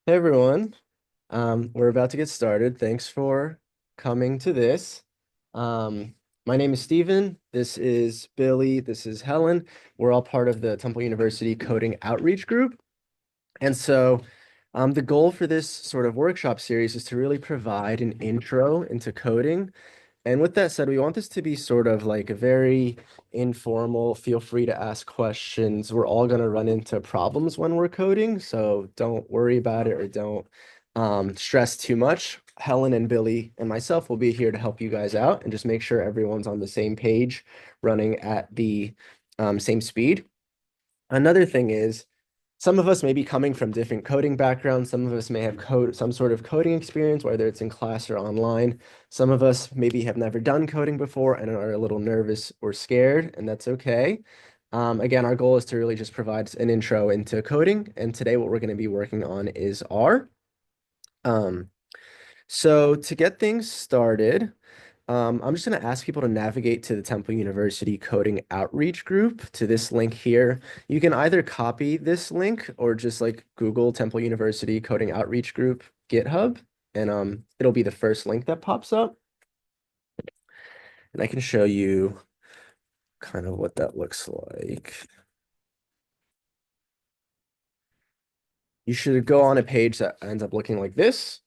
Hey everyone, we're about to get started. Thanks for coming to this. Um, my name is Steven. This is Billy. This is Helen. We're all part of the Temple University Coding Outreach Group. And so the goal for this sort of workshop series is to really provide an intro into coding. And with that said, we want this to be sort of like a very informal, feel free to ask questions. We're all going to run into problems when we're coding, so don't worry about it or don't stress too much. Helen and Billy and myself will be here to help you guys out and just make sure everyone's on the same page, running at the same speed. Another thing is, some of us may be coming from different coding backgrounds. Some of us may have some sort of coding experience, whether it's in class or online. Some of us maybe have never done coding before and are a little nervous or scared, and that's okay. Again, our goal is to really just provide an intro into coding, and today what we're going to be working on is R. Um, so to get things started, I'm just going to ask people to navigate to the Temple University Coding Outreach group to this link here. You can either copy this link or just like Google Temple University Coding Outreach Group GitHub, and it'll be the first link that pops up. And I can show you kind of what that looks like. You should go on a page that ends up looking like this.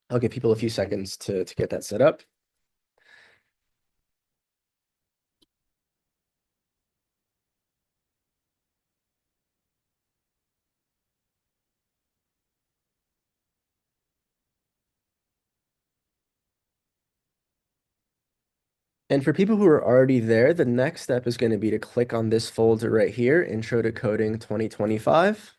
I'll give people a few seconds to get that set up. And for people who are already there, the next step is going to be to click on this folder right here, Intro to Coding 2025.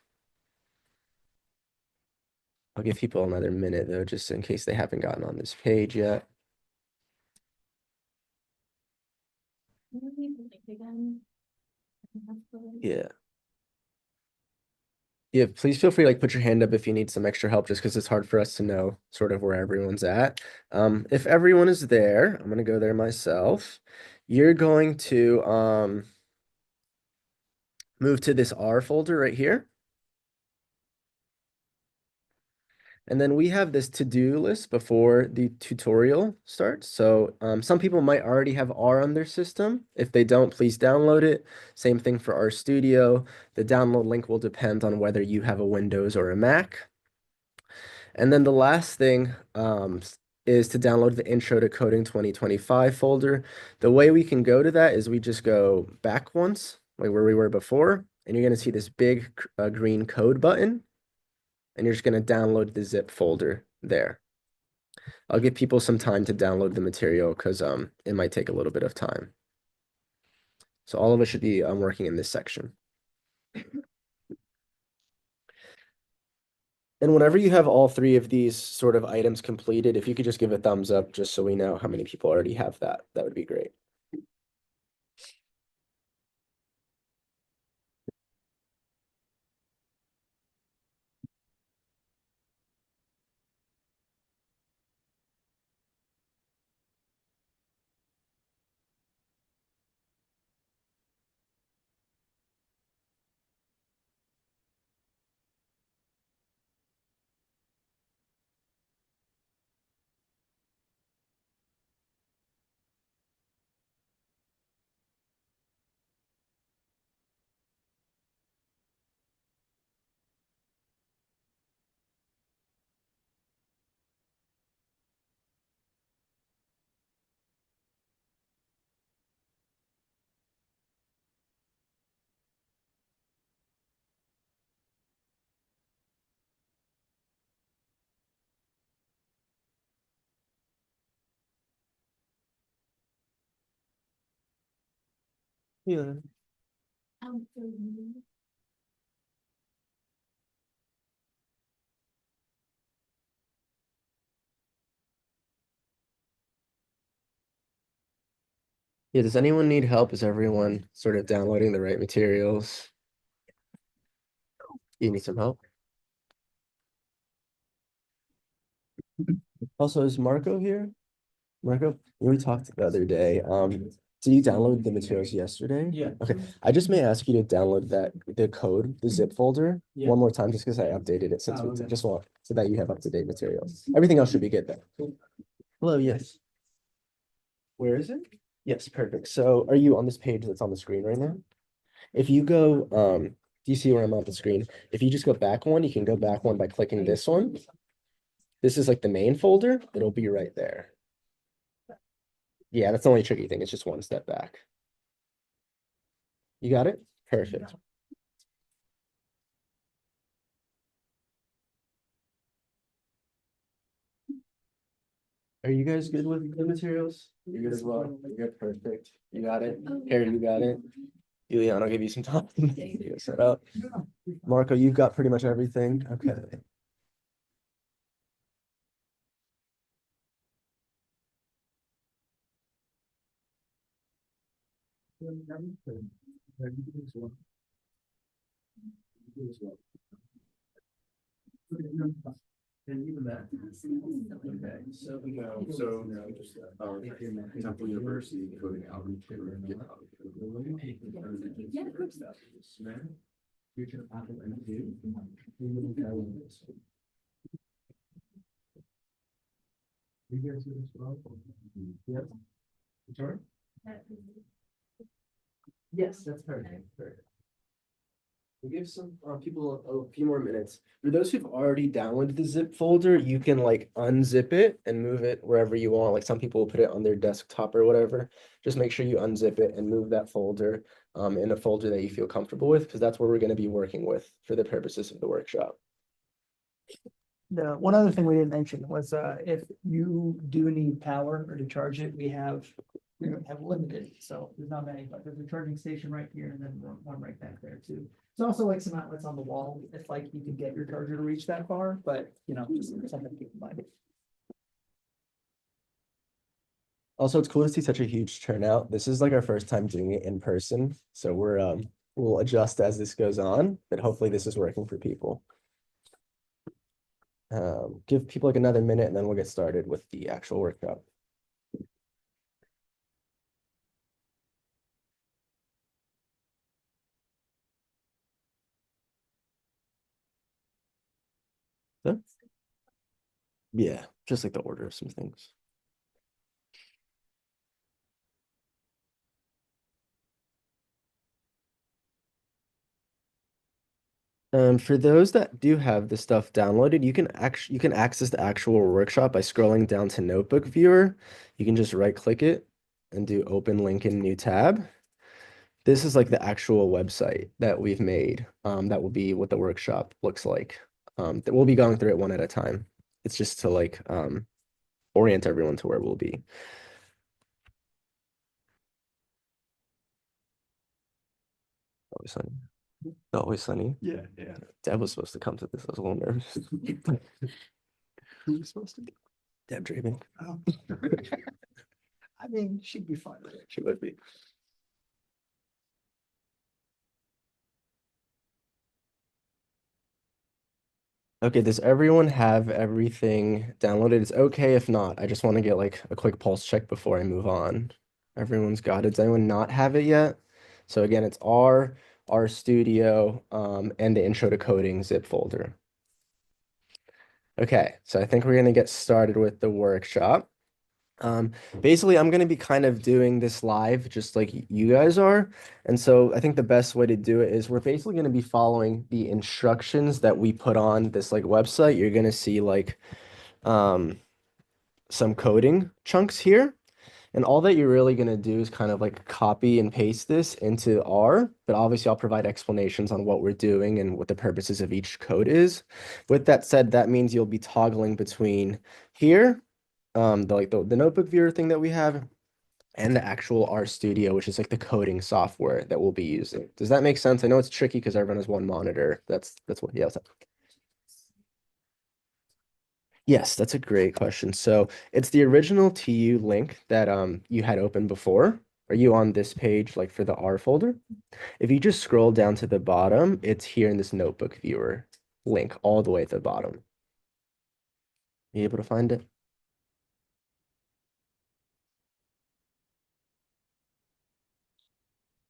I'll give people another minute though, just in case they haven't gotten on this page yet. Yeah. Yeah, please feel free to like put your hand up if you need some extra help, just because it's hard for us to know sort of where everyone's at. If everyone is there, I'm gonna go there myself. You're going to move to this R folder right here. And then we have this to-do list before the tutorial starts. So some people might already have R on their system. If they don't, please download it. Same thing for RStudio. The download link will depend on whether you have a Windows or a Mac. And then the last thing is to download the Intro to Coding 2025 folder. The way we can go to that is we just go back once, like where we were before, and you're going to see this big green code button, and you're just going to download the zip folder there. I'll give people some time to download the material because it might take a little bit of time. So all of us should be working in this section. And whenever you have all three of these sort of items completed, if you could just give a thumbs up just so we know how many people already have that, that would be great. Yeah. Yeah, does anyone need help? Is everyone sort of downloading the right materials? You need some help? Also, is Marco here? Marco, we talked the other day. So you downloaded the materials yesterday? Yeah. Okay, I just may ask you to download the code, the zip folder, Yeah. one more time, just because I updated it since Oh, we okay. just want, so that you have up-to-date materials. Everything else should be good though. Hello, yes. Where is it? Yes, perfect. So are you on this page that's on the screen right now? If you go, do you see where I'm on the screen? If you just go back one, you can go back one by clicking this one. This is like the main folder. It'll be right there. Yeah, that's the only tricky thing. It's just one step back. You got it? Perfect. Are you guys good with the materials? You're good as well. You're good, perfect. You got it. Harry, you got it. Julian, I'll give you some time. You set up. Marco, you've got pretty much everything. Okay. And even that. Okay, so. No, so, Temple University coding outreach. Yeah, of course. Future Apple and do. You guys do this well? Yes. Sorry? Yes, that's perfect. We'll give some people a few more minutes. For those who've already downloaded the zip folder, you can like unzip it and move it wherever you want. Like some people will put it on their desktop or whatever. Just make sure you unzip it and move that folder in a folder that you feel comfortable with, because that's where we're going to be working with for the purposes of the workshop. The one other thing we didn't mention was if you do need power or to charge it, we have limited, so there's not many, but there's a charging station right here and then one right back there too. There's also like some outlets on the wall, if like you can get your charger to reach that far, but you know, just something to keep in mind. Also, it's cool to see such a huge turnout. This is like our first time doing it in person, so we'll adjust as this goes on, but hopefully this is working for people. Give people like another minute and then we'll get started with the actual workshop. So, yeah, just like the order of some things. For those that do have the stuff downloaded, you can access the actual workshop by scrolling down to Notebook Viewer. You can just right click it and do open link in new tab. This is like the actual website that we've made. That will be what the workshop looks like. That we'll be going through it one at a time. It's just to like orient everyone to where we'll be. Always sunny. Always sunny. Yeah. Deb was supposed to come to this. I was a little nervous. Who was supposed to be? Deb Draven. Oh. I mean, she'd be fine with it. She would be. Okay, does everyone have everything downloaded? It's okay if not. I just want to get like a quick pulse check before I move on. Everyone's got it. Does anyone not have it yet? So again, it's R Studio, and the Intro to Coding zip folder. Okay, so I think we're gonna get started with the workshop. Basically, I'm going to be kind of doing this live just like you guys are. And so I think the best way to do it is we're basically going to be following the instructions that we put on this like website. You're going to see like some coding chunks here. And all that you're really going to do is kind of like copy and paste this into R, but obviously I'll provide explanations on what we're doing and what the purposes of each code is. With that said, that means you'll be toggling between here, the notebook viewer thing that we have, and the actual R Studio, which is like the coding software that we'll be using. Does that make sense? I know it's tricky because everyone has one monitor. That's what, yeah. Yes, that's a great question. So it's the original TU link that you had open before. Are you on this page like for the R folder? If you just scroll down to the bottom, it's here in this notebook viewer link all the way at the bottom. You able to find it?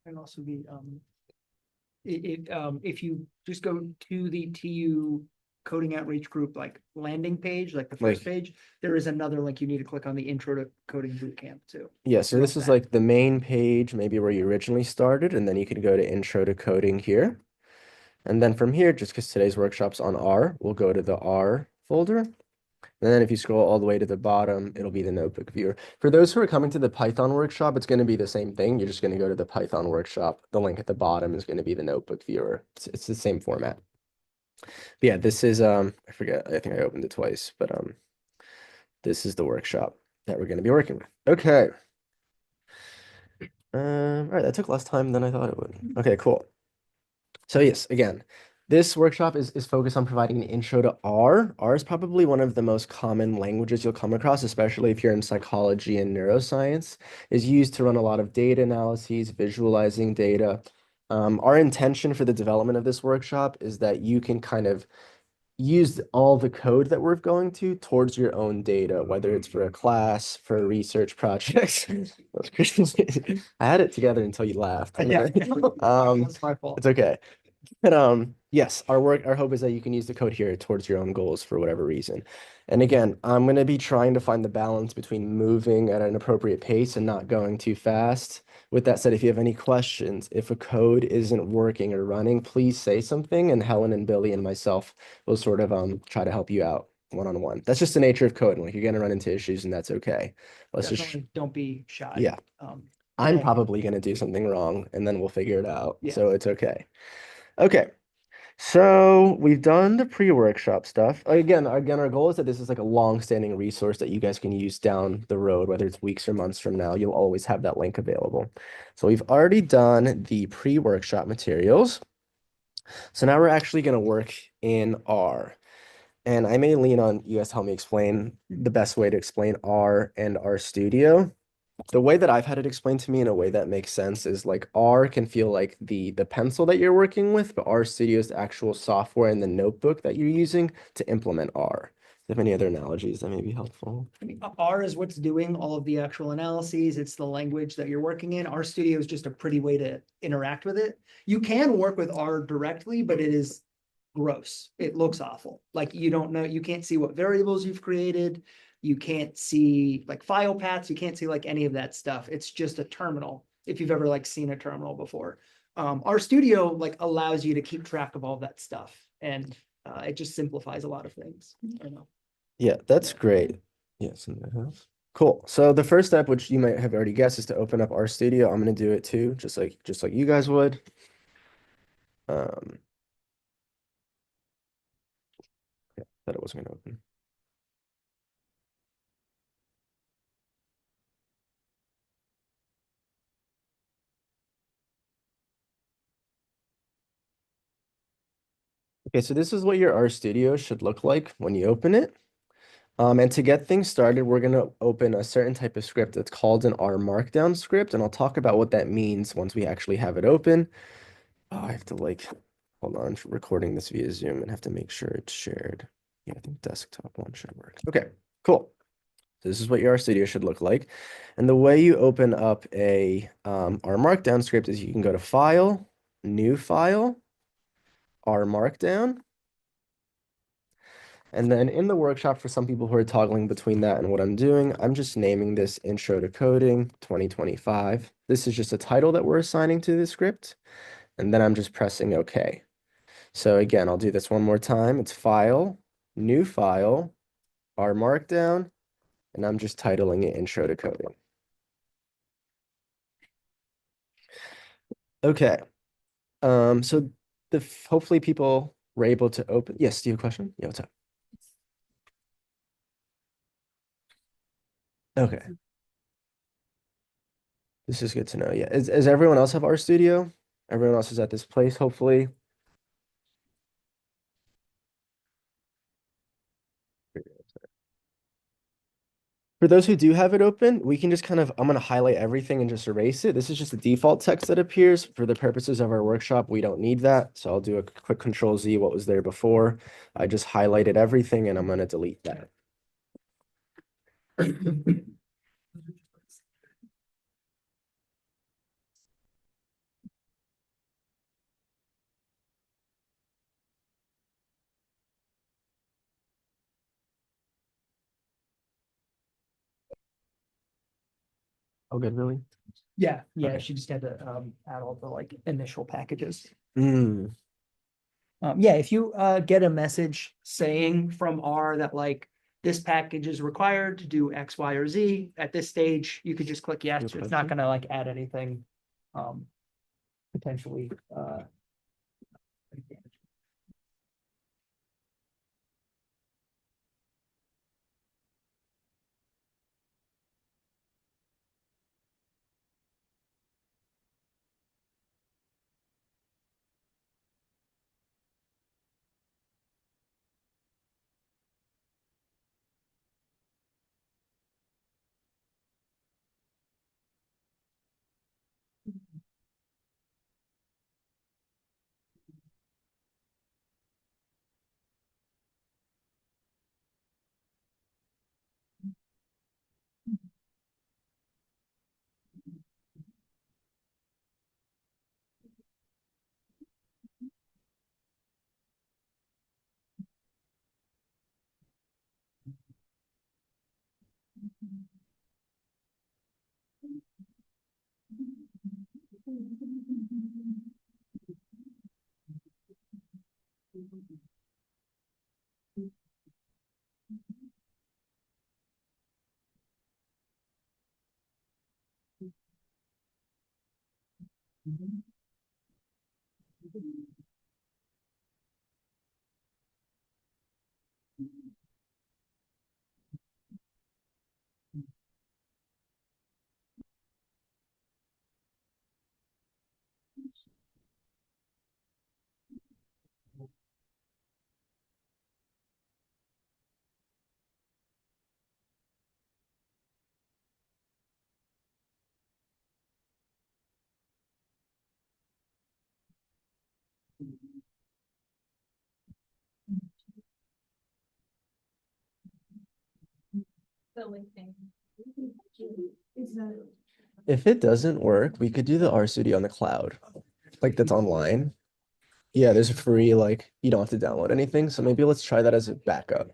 can also be, if you just go to the TU coding outreach group, like landing page, like the first Like- page, there is another link. You need to click on the intro to coding bootcamp too. Yeah, so this Drop is that. like the main page, maybe where you originally started, and then you can go to Intro to Coding here. And then from here, just because today's workshop's on R, we'll go to the R folder. And then if you scroll all the way to the bottom, it'll be the notebook viewer. For those who are coming to the Python workshop, it's going to be the same thing. You're just going to go to the Python workshop. The link at the bottom is going to be the notebook viewer. It's the same format. But yeah, this is I forget, I think I opened it twice, but this is the workshop that we're going to be working with. Okay. All right, that took less time than I thought it would. Okay, cool. So yes, again, this workshop is focused on providing an intro to R. R is probably one of the most common languages you'll come across, especially if you're in psychology and neuroscience, is used to run a lot of data analyses, visualizing data. Our intention for the development of this workshop is that you can kind of use all the code that we're going to towards your own data, whether it's for a class, for a research project. That's crazy. I had it together until you laughed. Yeah. Um, That's my fault. it's okay. But yes, our hope is that you can use the code here towards your own goals for whatever reason. And again, I'm going to be trying to find the balance between moving at an appropriate pace and not going too fast. With that said, if you have any questions, if a code isn't working or running, please say something, and Helen and Billy and myself will sort of try to help you out one-on-one. That's just the nature of coding. Like, you're going to run into issues, and that's okay. Let's just Definitely don't be shy. Yeah. Um, I'm Yeah. probably going to do something wrong, and then we'll figure it out. Yeah. So it's okay. Okay. So we've done the pre-workshop stuff. Again, our goal is that this is like a long-standing resource that you guys can use down the road, whether it's weeks or months from now. You'll always have that link available. So we've already done the pre-workshop materials. So now we're actually going to work in R. And I may lean on you guys to help me explain the best way to explain R and RStudio. The way that I've had it explained to me in a way that makes sense is like R can feel like the pencil that you're working with, but RStudio is the actual software and the notebook that you're using to implement R. Do you have any other analogies that may be helpful? I mean, R is what's doing all of the actual analyses. It's the language that you're working in. RStudio is just a pretty way to interact with it. You can work with R directly, but it is gross. It looks awful. Like you don't know, you can't see what variables you've created. You can't see like file paths. You can't see like any of that stuff. It's just a terminal. If you've ever like seen a terminal before, RStudio like allows you to keep track of all that stuff, and it just simplifies a lot of things. I know. Yeah, that's great. Yes, in the house. Cool. So the first step, which you might have already guessed, is to open up RStudio. I'm going to do it too, just like you guys would. Yeah, thought it wasn't going to open. Okay, so this is what your RStudio should look like when you open it. And to get things started, we're going to open a certain type of script that's called an R Markdown script, and I'll talk about what that means once we actually have it open. Oh, I have to hold on, recording this via Zoom and have to make sure it's shared. Yeah, I think desktop one should work. Okay, cool. So this is what your RStudio should look like. And the way you open up a R Markdown script is you can go to File, New File, R Markdown. And then in the workshop, for some people who are toggling between that and what I'm doing, I'm just naming this Intro to Coding 2025. This is just a title that we're assigning to the script. And then I'm just pressing OK. So again, I'll do this one more time. It's File, New File, R Markdown, and I'm just titling it Intro to Coding. Okay. So hopefully people were able to open. Yes, do you have a question? Yeah, what's up? Okay. This is good to know. Yeah. Does everyone else have RStudio? Everyone else is at this place, hopefully. For those who do have it open, we can just I'm going to highlight everything and just erase it. This is just the default text that appears. For the purposes of our workshop, we don't need that. So I'll do a quick Control Z, what was there before. I just highlighted everything and I'm going to delete that. Oh, good, Billy. Yeah, yeah, Okay. she just had to add all the like initial packages. Mm, Yeah, if you get a message saying from R that like this package is required to do X, Y, or Z, at this stage, you could just click yes. It's not Okay. gonna like add anything um potentially if it doesn't work, we could do the RStudio on the cloud, like that's online. Yeah, there's a free, like, you don't have to download anything. So maybe let's try that as a backup.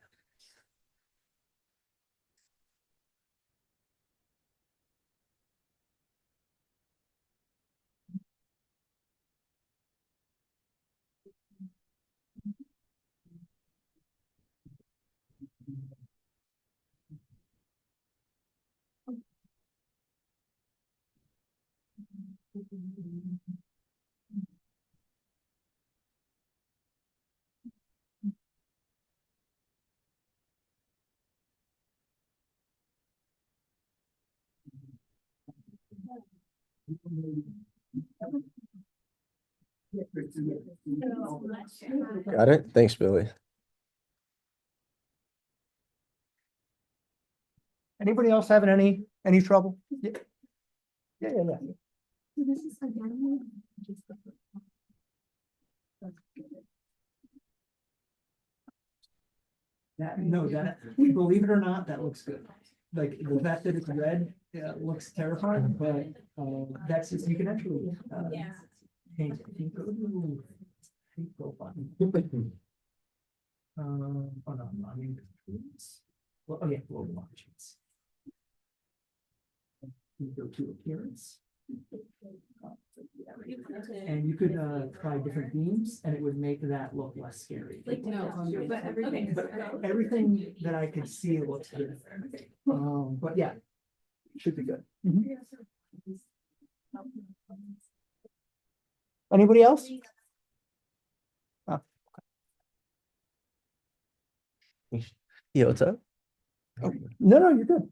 Got it? Thanks, Billy. Anybody else having any trouble? Yeah, yeah. This is again. Believe it or not, that looks good. Like the fact that it's red, looks terrifying, but that's just, you can actually paint it. Ooh, paint profile. Oh no, I mean, well, oh yeah, global options. You go to appearance. And you could try different themes and it would make that look less scary. Like, no, but everything. But everything that I could see looks good. But yeah, should be good. Anybody else? Yeah, what's up? No, you're good.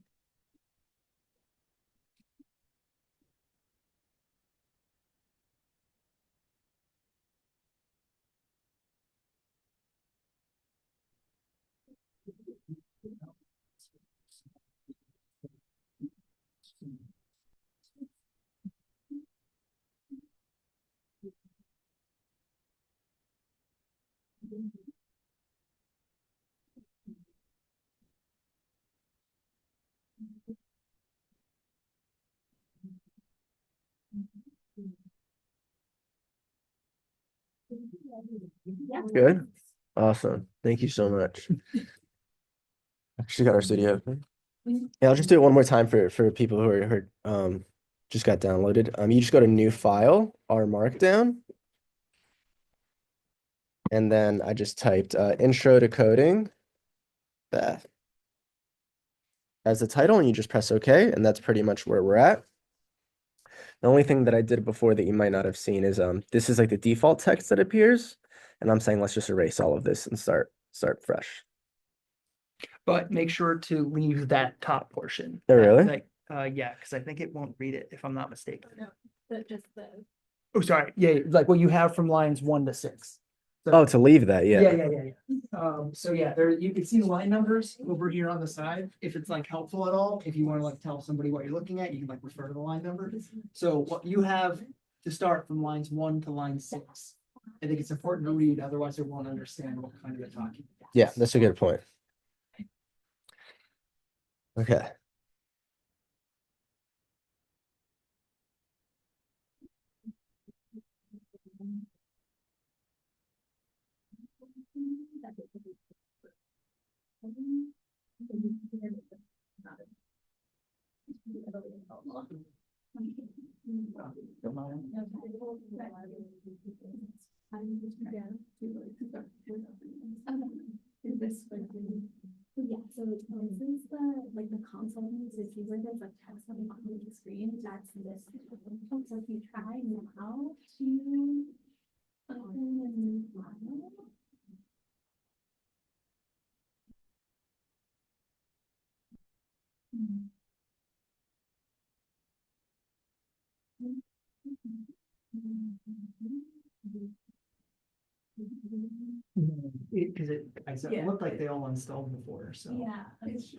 Good. Awesome. Thank you so much. Actually got our studio open. Yeah, I'll just do it one more time for people who just got downloaded. You just go to new file, R Markdown, and then I just typed intro to coding that as the title, and you just press OK, and that's pretty much where we're at. The only thing that I did before that you might not have seen is this is like the default text that appears, and I'm saying let's just erase all of this and start fresh. But make sure to leave that top portion. Oh, That- really? Like, yeah, because I think it won't read it if I'm not mistaken. Just the. Oh, sorry. Yeah, like what you have from lines 1 to 6. So- Oh, to leave that, yeah. So yeah, there, you can see the line numbers over here on the side, if it's like helpful at all, if you want to like tell somebody what you're looking at, you can like refer to the line number. So what you have to start from lines 1 to line 6. I think it's important to read, otherwise they won't understand what kind of a document. Yeah, that's a good point. Okay. Don't mind. Yeah, so this is the, like the console, so if you were there's like text on the bottom of the screen, that's this. So if you try now to open a new file. Because I said, it Yeah. looked like they all installed before, so. Yeah. it's-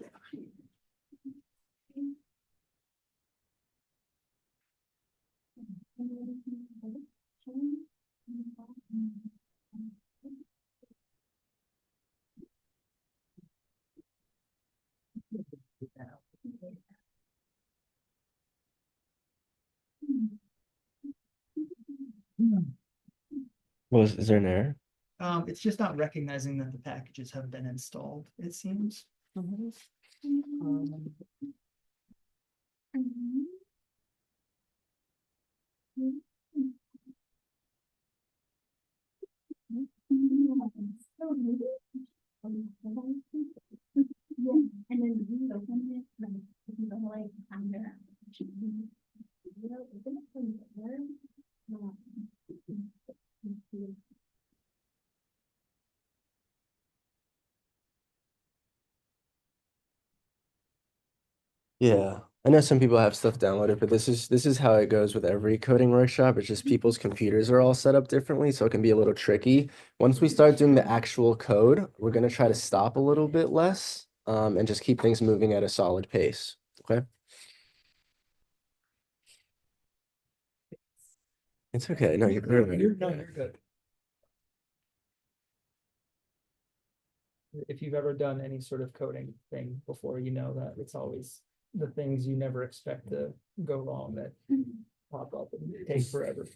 Is there an error? It's just not recognizing that the packages have been installed, it seems. Um, Yeah, and then you open it, like, if you go like under. Yeah, I know some people have stuff downloaded, but this is how it goes with every coding workshop. It's just people's computers are all set up differently, so it can be a little tricky. Once we start doing the actual code, we're gonna try to stop a little bit less, and just keep things moving at a solid pace. Okay? It's okay. No, you're No, you're good. If you've ever done any sort of coding thing before, you know that it's always the things you never expect to go wrong that pop up and take forever.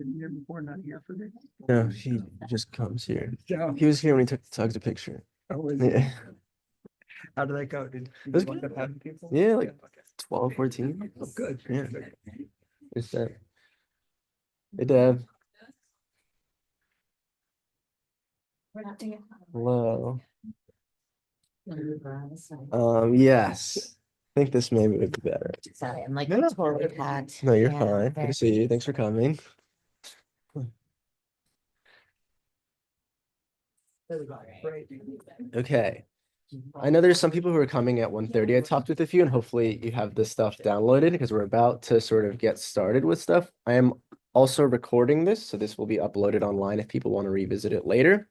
Been here before, not here for this. No, he just comes here. So, He was here when he took Tug's a picture. oh, is Yeah. it? How did that go? Did It was you wind good. up having people? Yeah, like Okay. 12, 14. Oh, good. Yeah. Good. It's that. Hey, Dev. We're not doing it. Hello. Yes. I think this maybe would be better. Sorry, I'm like No, no. totally packed. No, you're Yeah, fine. Good very to see you. busy. Thanks for coming. There we go. Great. Okay. I know there's some people who are coming at 1:30. I talked with a few, and hopefully you have this stuff downloaded because we're about to sort of get started with stuff. I am also recording this, so this will be uploaded online if people want to revisit it later.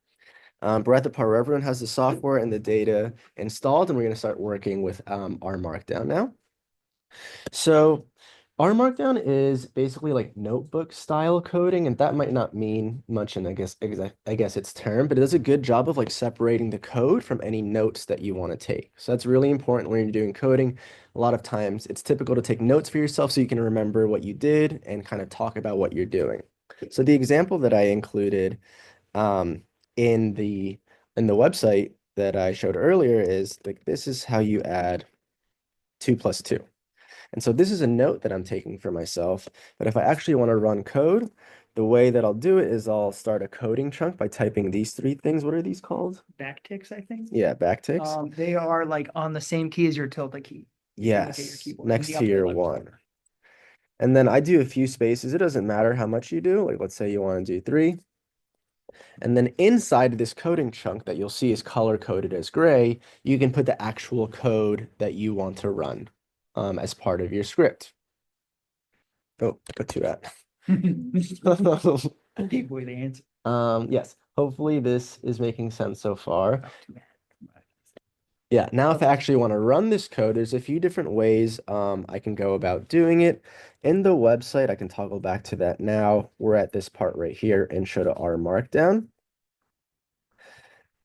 We're at the part where everyone has the software and the data installed, and we're going to start working with R Markdown now. So R Markdown is basically like notebook style coding, and that might not mean much in I guess its term, but it does a good job of like separating the code from any notes that you want to take. So that's really important when you're doing coding. A lot of times it's typical to take notes for yourself so you can remember what you did and kind of talk about what you're doing. So the example that I included um, in the website that I showed earlier is like this is how you add 2 plus 2. And so this is a note that I'm taking for myself. But if I actually want to run code, the way that I'll do it is I'll start a coding chunk by typing these three things. What are these called? Backticks, I think. Yeah, backticks. They are like on the same key as your tilde key. If you look at your Yes, keyboard, in next the to upper your left one. corner. And then I do a few spaces. It doesn't matter how much you do. Like let's say you want to do 3. And then inside this coding chunk that you'll see is color coded as gray, you can put the actual code that you want to run as part of your script. Oh, got 2 at. Big boy, the answer. Yes, hopefully this is making sense so far. Oh, too bad. Yeah, now if I actually want to run this code, there's a few different ways I can go about doing it. In the website, I can toggle back to that now. We're at this part right here, Intro to R Markdown.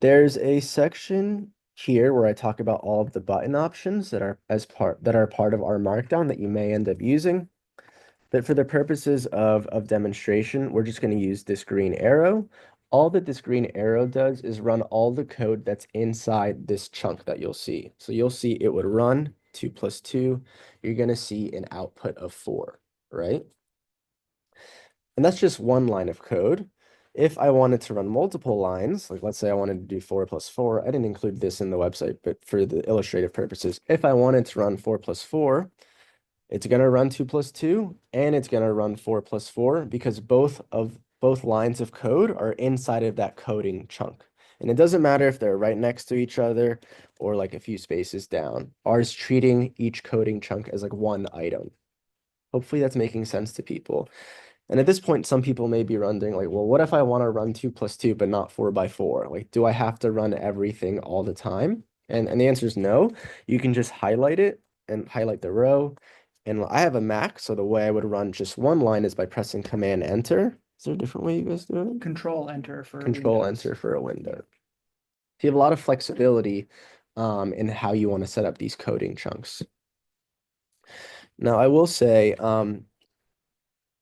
There's a section here where I talk about all of the button options that are part of R Markdown that you may end up using. But for the purposes of demonstration, we're just going to use this green arrow. All that this green arrow does is run all the code that's inside this chunk that you'll see. So you'll see it would run 2 plus 2. You're going to see an output of 4, right? And that's just one line of code. If I wanted to run multiple lines, like let's say I wanted to do 4 plus 4, I didn't include this in the website, but for the illustrative purposes, if I wanted to run 4 plus 4, it's going to run 2 plus 2, and it's going to run 4 plus 4 because both lines of code are inside of that coding chunk. And it doesn't matter if they're right next to each other or like a few spaces down. R is treating each coding chunk as like one item. Hopefully that's making sense to people. And at this point, some people may be wondering like, well, what if I want to run 2 plus 2, but not 4 by 4? Like, do I have to run everything all the time? And the answer is no. You can just highlight it and highlight the row. And I have a Mac, so the way I would run just one line is by pressing Command Enter. Is there a different way you guys do it? Control Enter for Control Windows. Enter for a window. So you have a lot of flexibility in how you want to set up these coding chunks. Now, I will say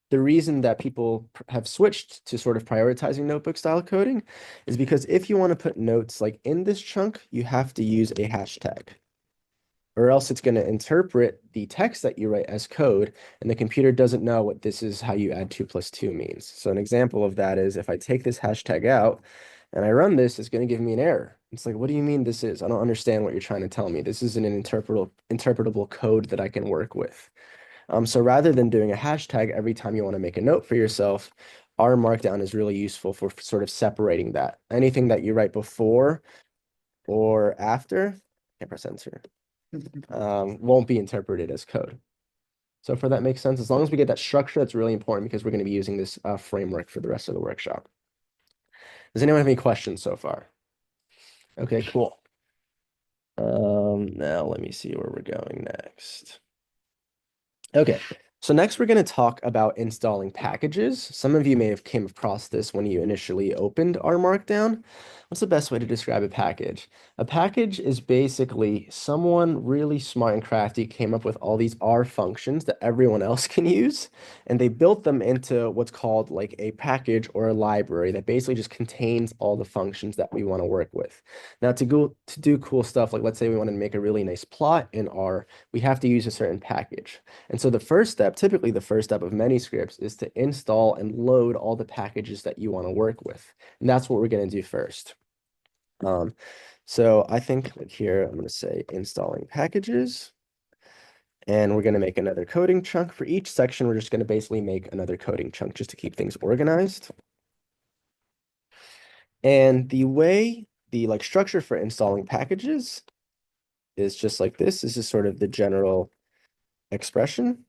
the reason that people have switched to sort of prioritizing notebook style coding is because if you want to put notes like in this chunk, you have to use a hashtag, or else it's going to interpret the text that you write as code, and the computer doesn't know what this is how you add 2 plus 2 means. So an example of that is if I take this hashtag out and I run this, it's going to give me an error. It's like, what do you mean this is? I don't understand what you're trying to tell me. This isn't an interpretable code that I can work with. So rather than doing a hashtag every time you want to make a note for yourself, R Markdown is really useful for sort of separating that. Anything that you write before or after, can't press enter, won't be interpreted as code. So for that makes sense, as long as we get that structure, that's really important because we're going to be using this framework for the rest of the workshop. Does anyone have any questions so far? Okay, cool. Now let me see where we're going next. Okay, so next we're going to talk about installing packages. Some of you may have came across this when you initially opened R Markdown. What's the best way to describe a package? A package is basically someone really smart and crafty came up with all these R functions that everyone else can use, and they built them into what's called like a package or a library that basically just contains all the functions that we want to work with. Now to do cool stuff, like let's say we want to make a really nice plot in R, we have to use a certain package. And so the first step, typically the first step of many scripts, is to install and load all the packages that you want to work with. And that's what we're going to do first. So I think here I'm going to say installing packages. And we're going to make another coding chunk. For each section, we're just going to basically make another coding chunk just to keep things organized. And the way the structure for installing packages is just like this. This is sort of the general expression.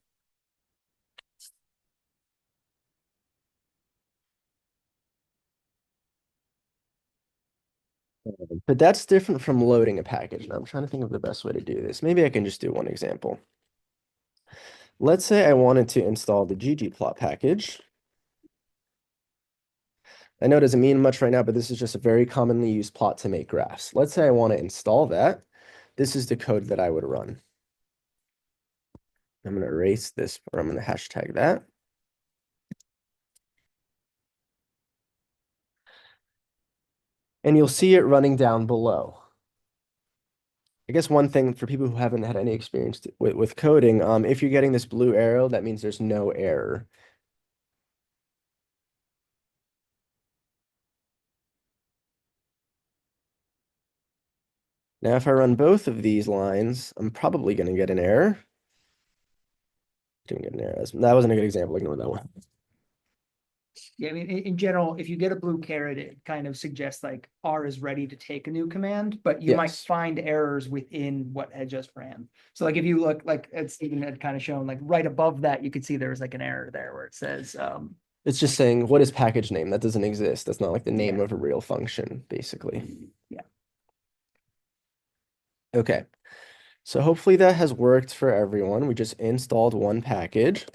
But that's different from loading a package. Now I'm trying to think of the best way to do this. Maybe I can just do one example. Let's say I wanted to install the ggplot package. I know it doesn't mean much right now, but this is just a very commonly used plot to make graphs. Let's say I want to install that. This is the code that I would run. I'm going to erase this, or I'm going to hashtag that. And you'll see it running down below. I guess one thing for people who haven't had any experience with coding, if you're getting this blue arrow, that means there's no error. Now, if I run both of these lines, I'm probably going to get an error. Didn't get an error. That wasn't a good example. Ignore that one. Yeah, I mean, in general, if you get a blue caret, it kind of suggests like R is ready to take a new command, but you might Yes. find errors within what had just ran. So like if you look like as Stephen had kind of shown, like right above that, you could see there's like an error there where it says It's just saying, what is package name? That doesn't exist. That's not like the name Yeah. of a real function, basically. Yeah. Okay. So hopefully that has worked for everyone. We just installed one package.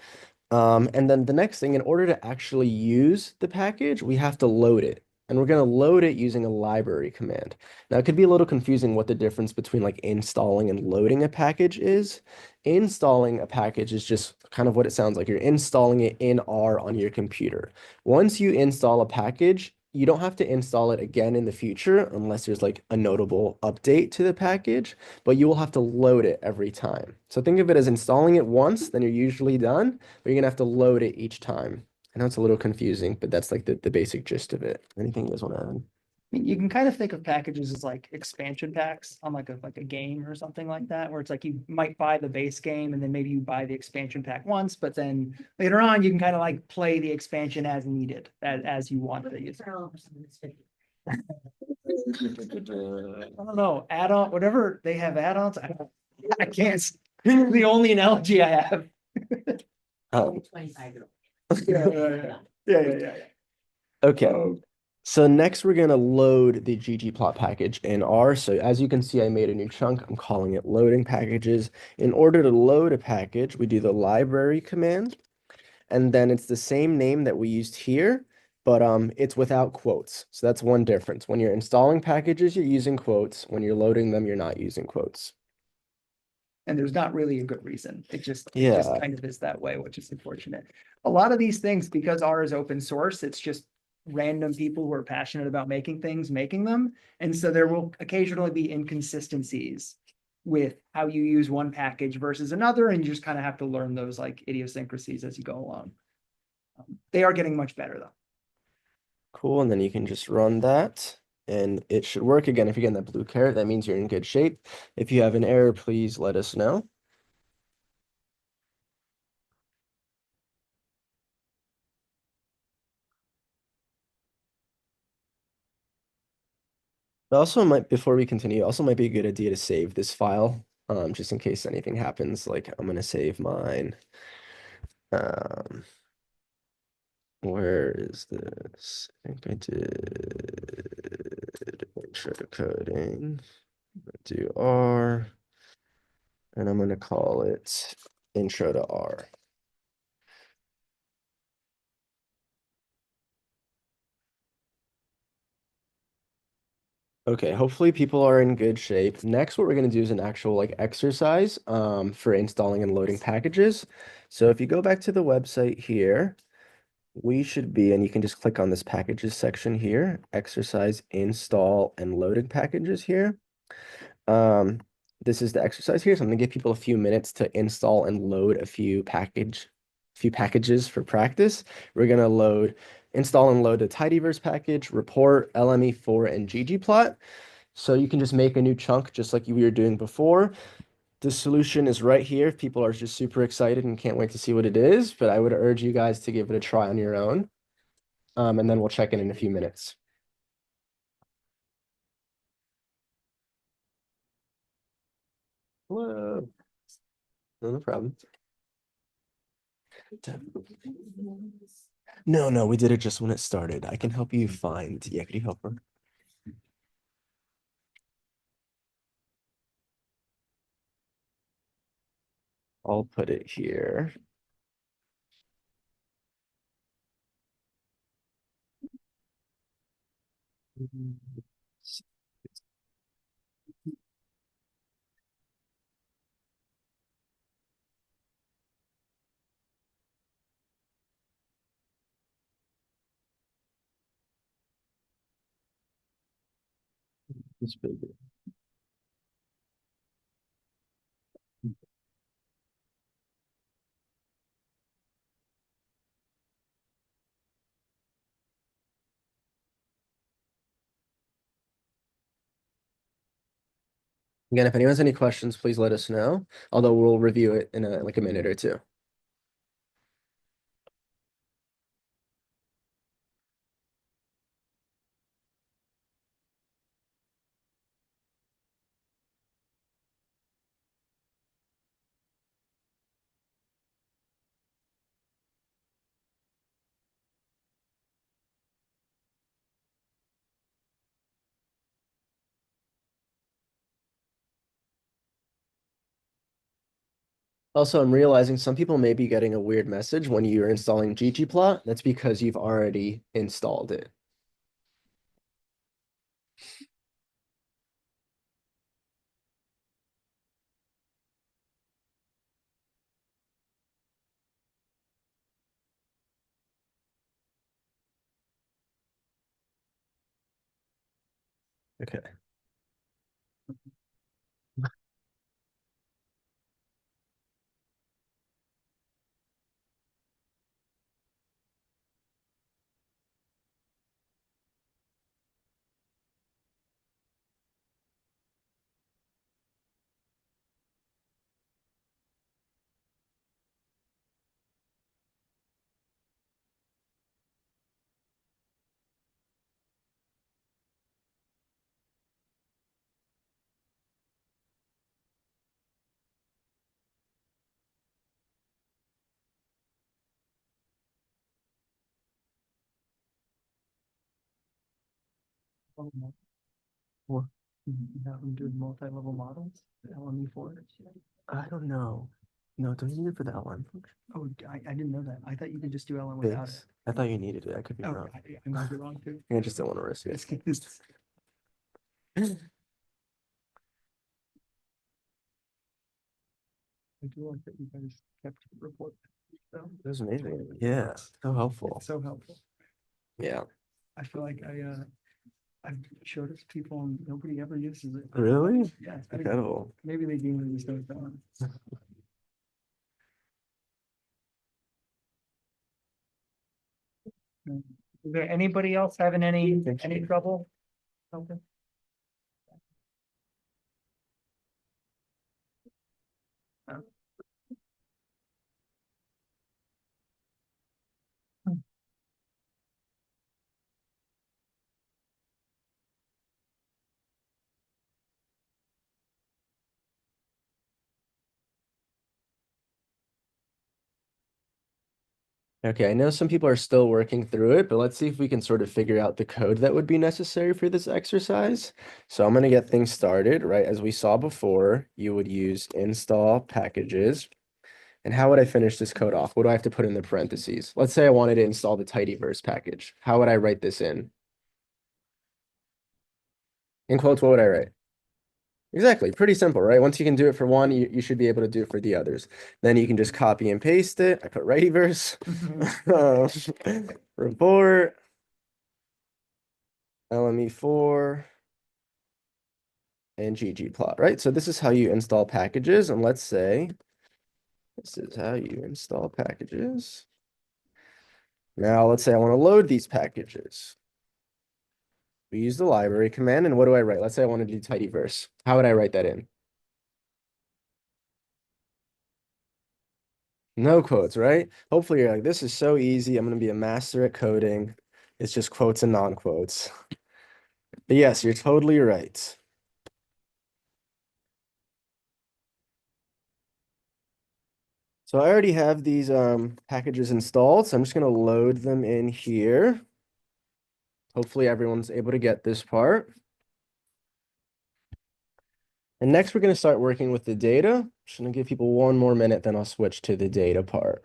And then the next thing, in order to actually use the package, we have to load it. And we're going to load it using a library command. Now, it could be a little confusing what the difference between like installing and loading a package is. Installing a package is just kind of what it sounds like. You're installing it in R on your computer. Once you install a package, you don't have to install it again in the future unless there's like a notable update to the package, but you will have to load it every time. So think of it as installing it once, then you're usually done, but you're gonna have to load it each time. I know it's a little confusing, but that's like the basic gist of it. Anything you guys want to add? I mean, you can kind of think of packages as like expansion packs on like a game or something like that, where it's like you might buy the base game and then maybe you buy the expansion pack once, but then later on you can kind of like play the expansion as needed, as you want to use. I don't know, add-on, whatever they have add-ons, I can't. The only analogy I have. Um, Yeah. okay. So next we're going to load the ggplot package in R. So as you can see, I made a new chunk. I'm calling it loading packages. In order to load a package, we do the library command. And then it's the same name that we used here, but it's without quotes. So that's one difference. When you're installing packages, you're using quotes. When you're loading them, you're not using quotes. And there's not really a good reason. It just Yeah. kind of is that way, which is unfortunate. A lot of these things, because R is open source, it's just random people who are passionate about making things, making them. And so there will occasionally be inconsistencies with how you use one package versus another, and you just kind of have to learn those like idiosyncrasies as you go along. They are getting much better though. Cool, and then you can just run that, and it should work. Again, if you get that blue caret, that means you're in good shape. If you have an error, please let us know. It also might, before we continue, also might be a good idea to save this file, just in case anything happens. Like I'm gonna save mine. Where is this? I think I did intro to coding. Do R, and I'm going to call it intro to R. Okay, hopefully people are in good shape. Next, what we're going to do is an actual like exercise for installing and loading packages. So if you go back to the website here, we should be, and you can just click on this packages section here, exercise, install, and loading packages here. This is the exercise here, so I'm gonna give people a few minutes to install and load a few packages for practice. We're gonna install and load the tidyverse package, report, LME4, and ggplot. So you can just make a new chunk just like we were doing before. The solution is right here if people are just super excited and can't wait to see what it is, but I would urge you guys to give it a try on your own. And then we'll check in a few minutes. Hello. No problem. No, we did it just when it started. I can help you find. Yeah, could you help her? I'll put it here. It's bigger. Again, if anyone has any questions, please let us know. Although we'll review it in like a minute or two. Also, I'm realizing some people may be getting a weird message when you're installing ggplot. That's because you've already installed it. Okay. Well, Have them do multi-level models, LME4. I don't know. No, don't you need it for the LM function? Oh, I didn't know that. I thought you could just do LM without it. Thanks. I thought you needed it. I could be Oh, wrong. I might be wrong too. I just don't want to risk it. I do like that you guys kept the report. So, It was amazing. Yeah, so helpful. it's so helpful. Yeah. I feel like I've showed it to people and nobody ever uses it. Really? Yeah, I think Incredible. maybe they do use those down. Is there anybody else having any trouble? Okay. Okay, I know some people are still working through it, but let's see if we can sort of figure out the code that would be necessary for this exercise. So I'm going to get things started, right? As we saw before, you would use install packages. And how would I finish this code off? What do I have to put in the parentheses? Let's say I wanted to install the tidyverse package. How would I write this in? In quotes, what would I write? Exactly, pretty simple, right? Once you can do it for one, you should be able to do it for the others. Then you can just copy and paste it. I put tidyverse, report, LME4, and ggplot, right? So this is how you install packages. And let's say this is how you install packages. Now, let's say I want to load these packages. We use the library command, and what do I write? Let's say I want to do tidyverse. How would I write that in? No quotes, right? Hopefully you're like, this is so easy. I'm going to be a master at coding. It's just quotes and non-quotes. But yes, you're totally right. So I already have these packages installed, so I'm just going to load them in here. Hopefully everyone's able to get this part. And next we're going to start working with the data. Just going to give people one more minute, then I'll switch to the data part.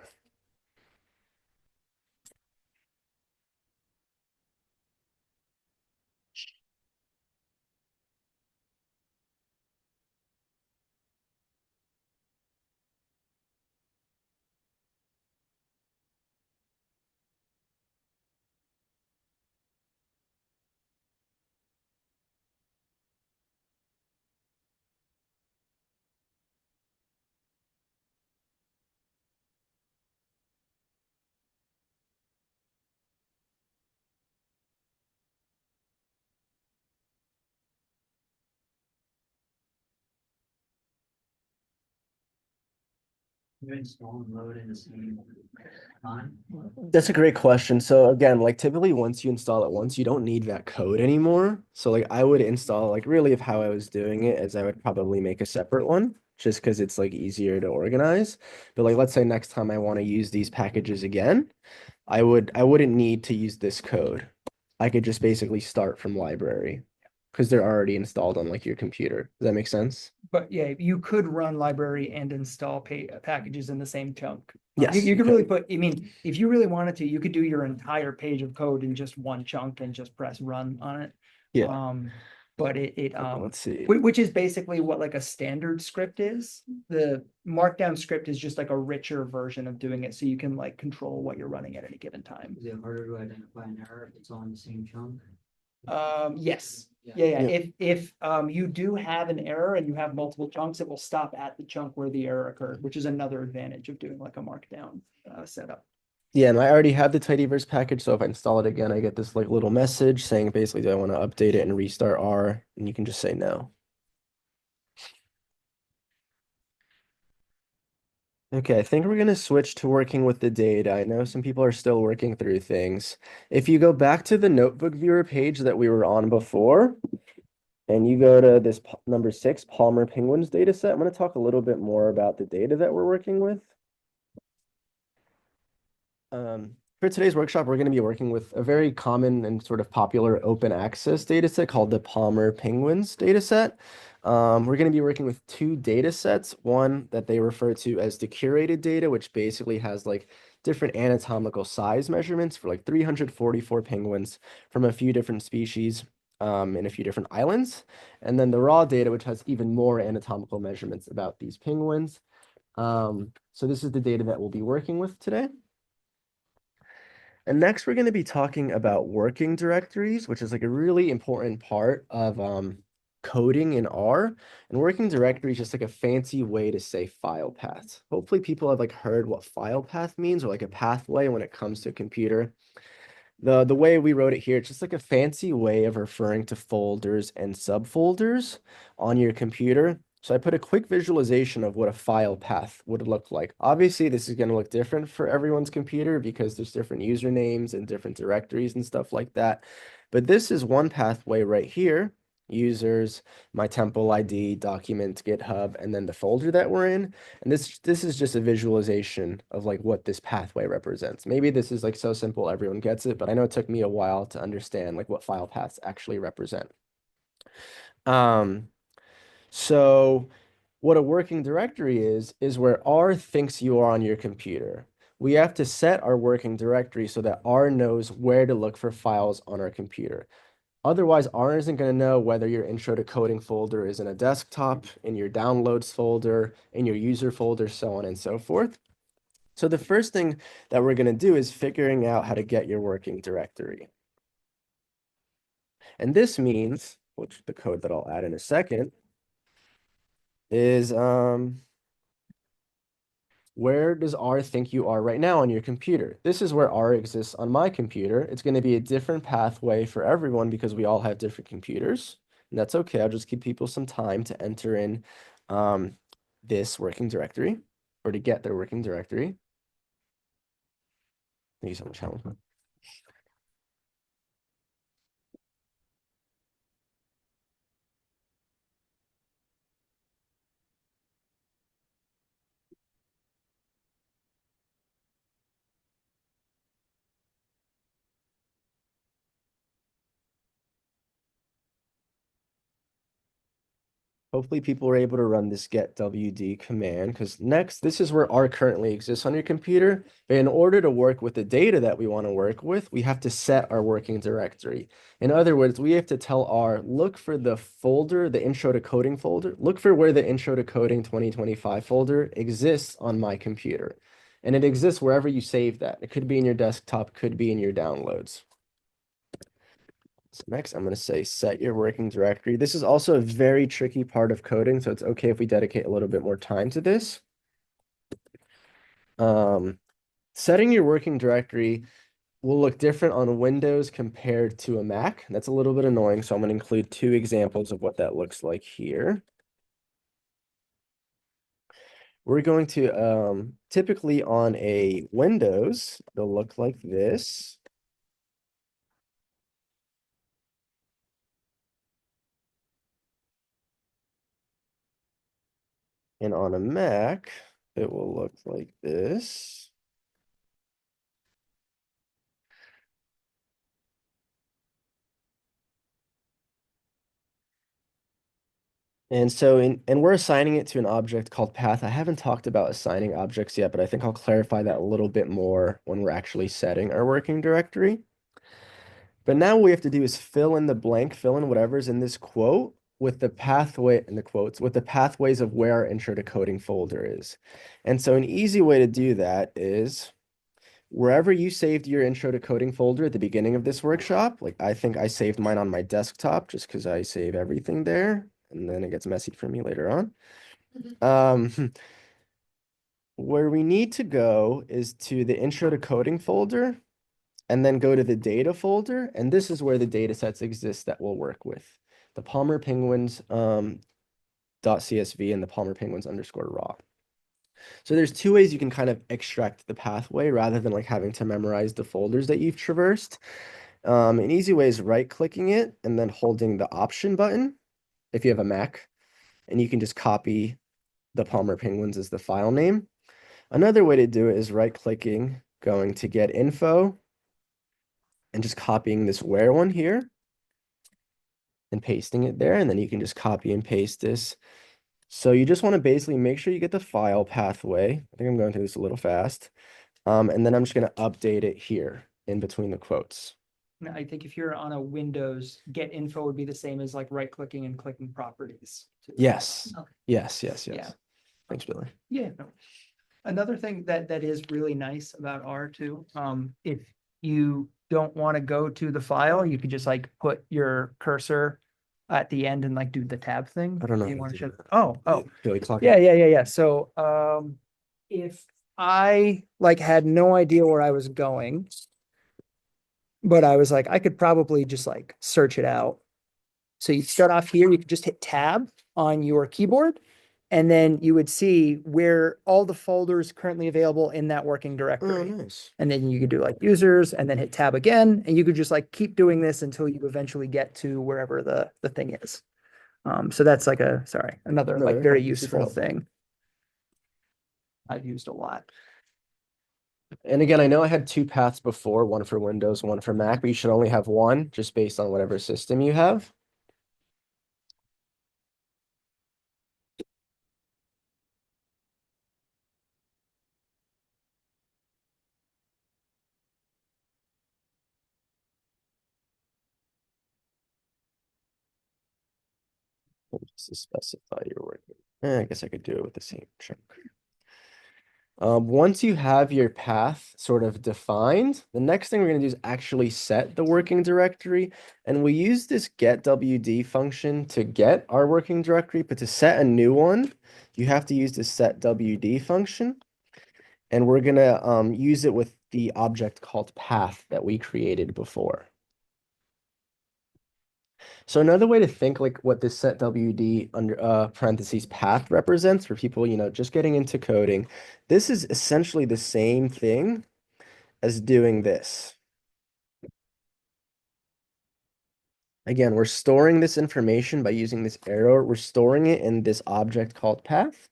You install and load in the same time? That's a great question. So again, like typically once you install it once, you don't need that code anymore. So like I would install like really if how I was doing it is I would probably make a separate one just because it's like easier to organize. But like let's say next time I want to use these packages again, I wouldn't need to use this code. I could just basically start from library because they're already installed on like your computer. Does that make sense? But yeah, you could run library and install packages in the same chunk. Yes, You you could could. really put, I mean, if you really wanted to, you could do your entire page of code in just one chunk and just press run on it. Yeah. But Let's see. which is basically what like a standard script is. The markdown script is just like a richer version of doing it, so you can like control what you're running at any given time. Is it harder to identify an error if it's all in the same chunk? Yes. Yeah. Yeah, Yeah. if you do have an error and you have multiple chunks, it will stop at the chunk where the error occurred, which is another advantage of doing like a markdown setup. Yeah, and I already have the tidyverse package, so if I install it again, I get this like little message saying basically, do I want to update it and restart R? And you can just say no. Okay, I think we're going to switch to working with the data. I know some people are still working through things. If you go back to the notebook viewer page that we were on before, and you go to this number 6, Palmer Penguins data set, I'm going to talk a little bit more about the data that we're working with. For today's workshop, we're going to be working with a very common and sort of popular open access data set called the Palmer Penguins data set. We're going to be working with two data sets, one that they refer to as the curated data, which basically has like different anatomical size measurements for like 344 penguins from a few different species in a few different islands. And then the raw data, which has even more anatomical measurements about these penguins. So this is the data that we'll be working with today. And next, we're going to be talking about working directories, which is like a really important part of coding in R. And working directory is just like a fancy way to say file path. Hopefully people have like heard what file path means or like a pathway when it comes to a computer. The way we wrote it here, it's just like a fancy way of referring to folders and subfolders on your computer. So I put a quick visualization of what a file path would look like. Obviously, this is going to look different for everyone's computer because there's different usernames and different directories and stuff like that. But this is one pathway right here. users, my Temple ID, document, GitHub, and then the folder that we're in. And this is just a visualization of like what this pathway represents. Maybe this is like so simple everyone gets it, but I know it took me a while to understand like what file paths actually represent. So what a working directory is where R thinks you are on your computer. We have to set our working directory so that R knows where to look for files on our computer. Otherwise, R isn't going to know whether your intro to coding folder is in a desktop, in your downloads folder, in your user folder, so on and so forth. So the first thing that we're going to do is figuring out how to get your working directory. And this means, which the code that I'll add in a second, is where does R think you are right now on your computer? This is where R exists on my computer. It's going to be a different pathway for everyone because we all have different computers. And that's okay. I'll just give people some time to enter in this working directory or to get their working directory. Thank you so much, Helen. Hopefully people are able to run this get wd command because next, this is where R currently exists on your computer. But in order to work with the data that we want to work with, we have to set our working directory. In other words, we have to tell R, look for the folder, the intro to coding folder, look for where the intro to coding 2025 folder exists on my computer. And it exists wherever you save that. It could be in your desktop, could be in your downloads. So next, I'm going to say set your working directory. This is also a very tricky part of coding, so it's okay if we dedicate a little bit more time to this. Setting your working directory will look different on Windows compared to a Mac. That's a little bit annoying, so I'm going to include 2 examples of what that looks like here. We're going to, typically on a Windows, they'll look like this. And on a Mac, it will look like this. And so and we're assigning it to an object called path. I haven't talked about assigning objects yet, but I think I'll clarify that a little bit more when we're actually setting our working directory. But now what we have to do is fill in the blank, fill in whatever's in this quote with the pathway in the quotes, with the pathways of where our intro to coding folder is. And so an easy way to do that is wherever you saved your intro to coding folder at the beginning of this workshop, like I think I saved mine on my desktop just because I save everything there. And then it gets messy for me later on. Where we need to go is to the intro to coding folder and then go to the data folder. And this is where the data sets exist that we'll work with. The Palmer Penguins .csv and the Palmer Penguins _raw. So there's 2 ways you can kind of extract the pathway rather than like having to memorize the folders that you've traversed. An easy way is right-clicking it and then holding the option button if you have a Mac, and you can just copy the Palmer Penguins as the file name. Another way to do it is right-clicking, going to get info, and just copying this where one here and pasting it there, and then you can just copy and paste this. So you just want to basically make sure you get the file pathway. I think I'm going through this a little fast. And then I'm just going to update it here in between the quotes. I think if you're on a Windows, get info would be the same as like right-clicking and clicking properties. Yes. Okay. Yes. Yeah. Thanks, Billy. Yeah. No. Another thing that is really nice about R too, if you don't want to go to the file, you could just like put your cursor at the end and like do the tab thing. I don't know You how to want to do show? that. Oh, Billy, clock yeah, it. yeah. So, if I like had no idea where I was going, but I was like, I could probably just like search it out. So you start off here, you could just hit tab on your keyboard And then you would see where all the folders currently available in that working Oh, directory. nice. And then you could do like users and then hit tab again, and you could just like keep doing this until you eventually get to wherever the thing is. So that's like another No, like they're very super useful helpful. thing. I've used a lot. And again, I know I had two paths before, one for Windows, one for Mac, but you should only have one just based on whatever system you have. Just to specify your working. I guess I could do it with the same chunk. Once you have your path sort of defined, the next thing we're going to do is actually set the working directory. And we use this getWD function to get our working directory, but to set a new one, you have to use the setWD function. And we're going to use it with the object called path that we created before. So another way to think like what this setWD under parentheses path represents for people, just getting into coding, this is essentially the same thing as doing this. Again, we're storing this information by using this arrow. We're storing it in this object called path.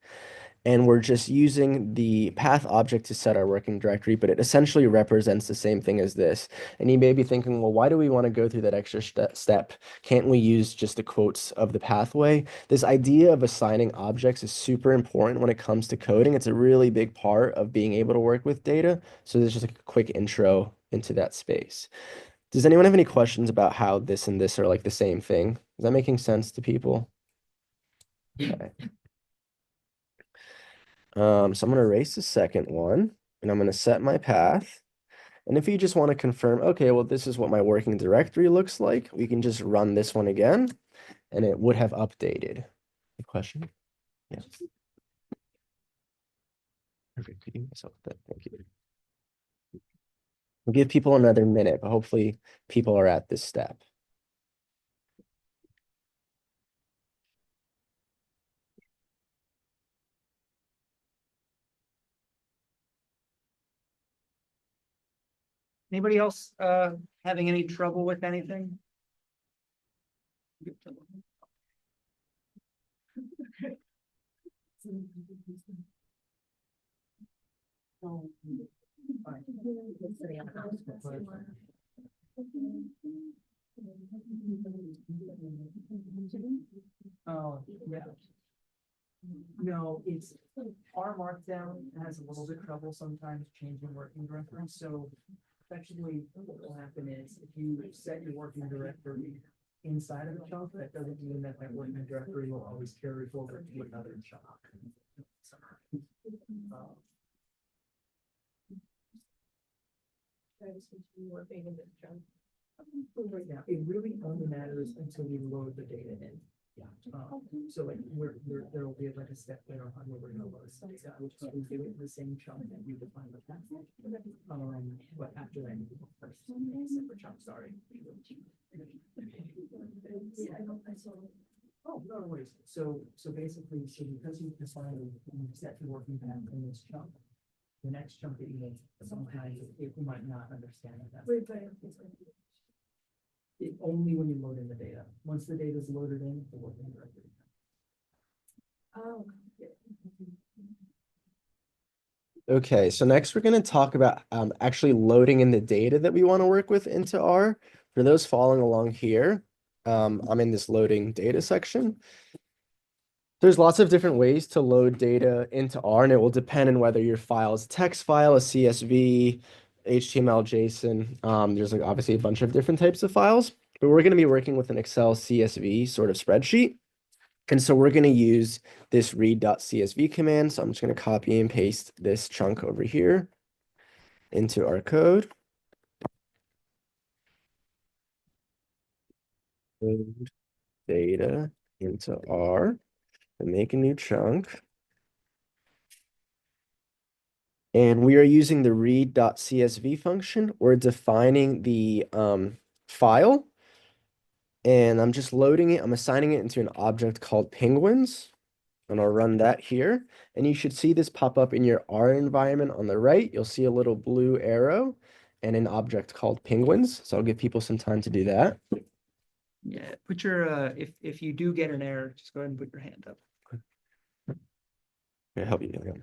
And we're just using the path object to set our working directory, but it essentially represents the same thing as this. And you may be thinking, well, why do we want to go through that extra step? Can't we use just the quotes of the pathway? This idea of assigning objects is super important when it comes to coding. It's a really big part of being able to work with data. So there's just a quick intro into that space. Does anyone have any questions about how this and this are like the same thing? Is that making sense to people? Okay. So I'm going to erase the second one, and I'm going to set my path. And if you just want to confirm, okay, well, this is what my working directory looks like, we can just run this one again, and it would have updated. A question? Yes. Perfect. Could you myself that? Thank you. We'll give people another minute, but hopefully people are at this step. Anybody else having any trouble with anything? Oh, yeah. No, it's our markdown has a little bit trouble sometimes changing working directory. So effectively what will happen is if you set your working directory inside of a chunk, that doesn't mean that that working directory will always carry forward to another chunk. Right now, it really only matters until we load the data in. Yeah. So like there will be like a step there on where we're gonna load the data, which is we do it in the same chunk that we define the path. But after that, you go first, separate chunk, sorry. Oh, no worries. So basically, because you decided you set the working path in this chunk, the next chunk that you make, sometimes it might not understand that. Only when you load in the data. Once the data is loaded in, the working directory. Oh. Okay, so next we're going to talk about actually loading in the data that we want to work with into R. For those following along here, I'm in this loading data section. There's lots of different ways to load data into R, and it will depend on whether your file is a text file, a CSV, HTML, JSON. There's like obviously a bunch of different types of files, but we're going to be working with an Excel CSV sort of spreadsheet. And so we're going to use this read.csv command. So I'm just going to copy and paste this chunk over here into our code. Load data into R and make a new chunk. And we are using the read.csv function. We're defining the file. And I'm just loading it. I'm assigning it into an object called penguins. And I'll run that here. And you should see this pop up in your R environment on the right. You'll see a little blue arrow and an object called penguins. So I'll give people some time to do that. Yeah, put your, if you do get an error, just go ahead and put your hand up. I'll help you. Again.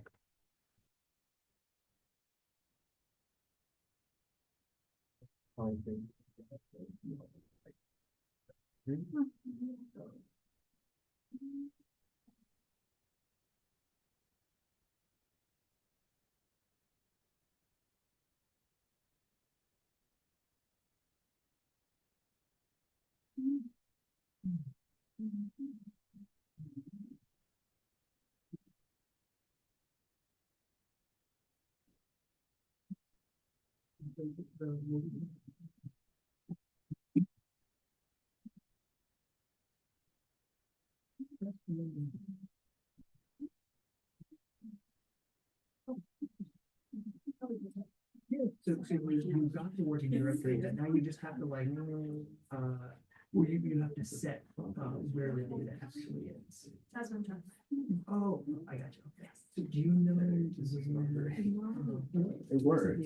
So you got the working directory, and now you just have to like, well, you have to set, where the data actually is. That's what I'm trying to. Oh, I got you, okay. So do you know this is number? It worked.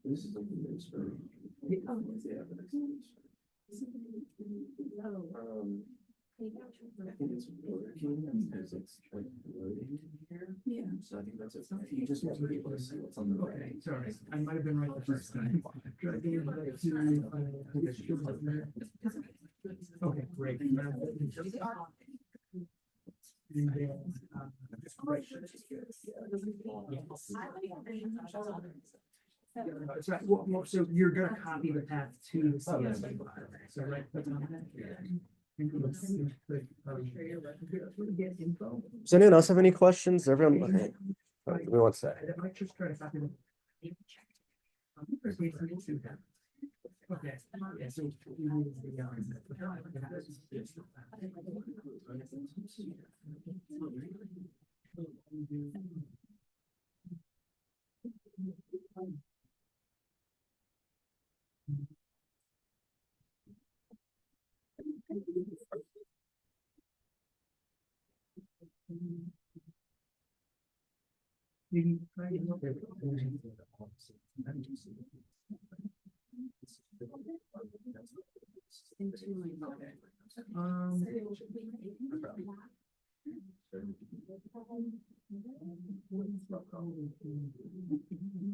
This is something that's very. I think it's working because it's like loading here. Yeah. So I think that's it. You just want to be able to see what's on the right. Okay, sorry, I might have been right the first time. Okay, great. And then, that's right, well, so you're gonna copy the path to the CSV file, so right, that's on that. Get info. Does anyone else have any questions? Everyone, okay. Give me one sec. I might just try to copy them. Okay, yeah, so.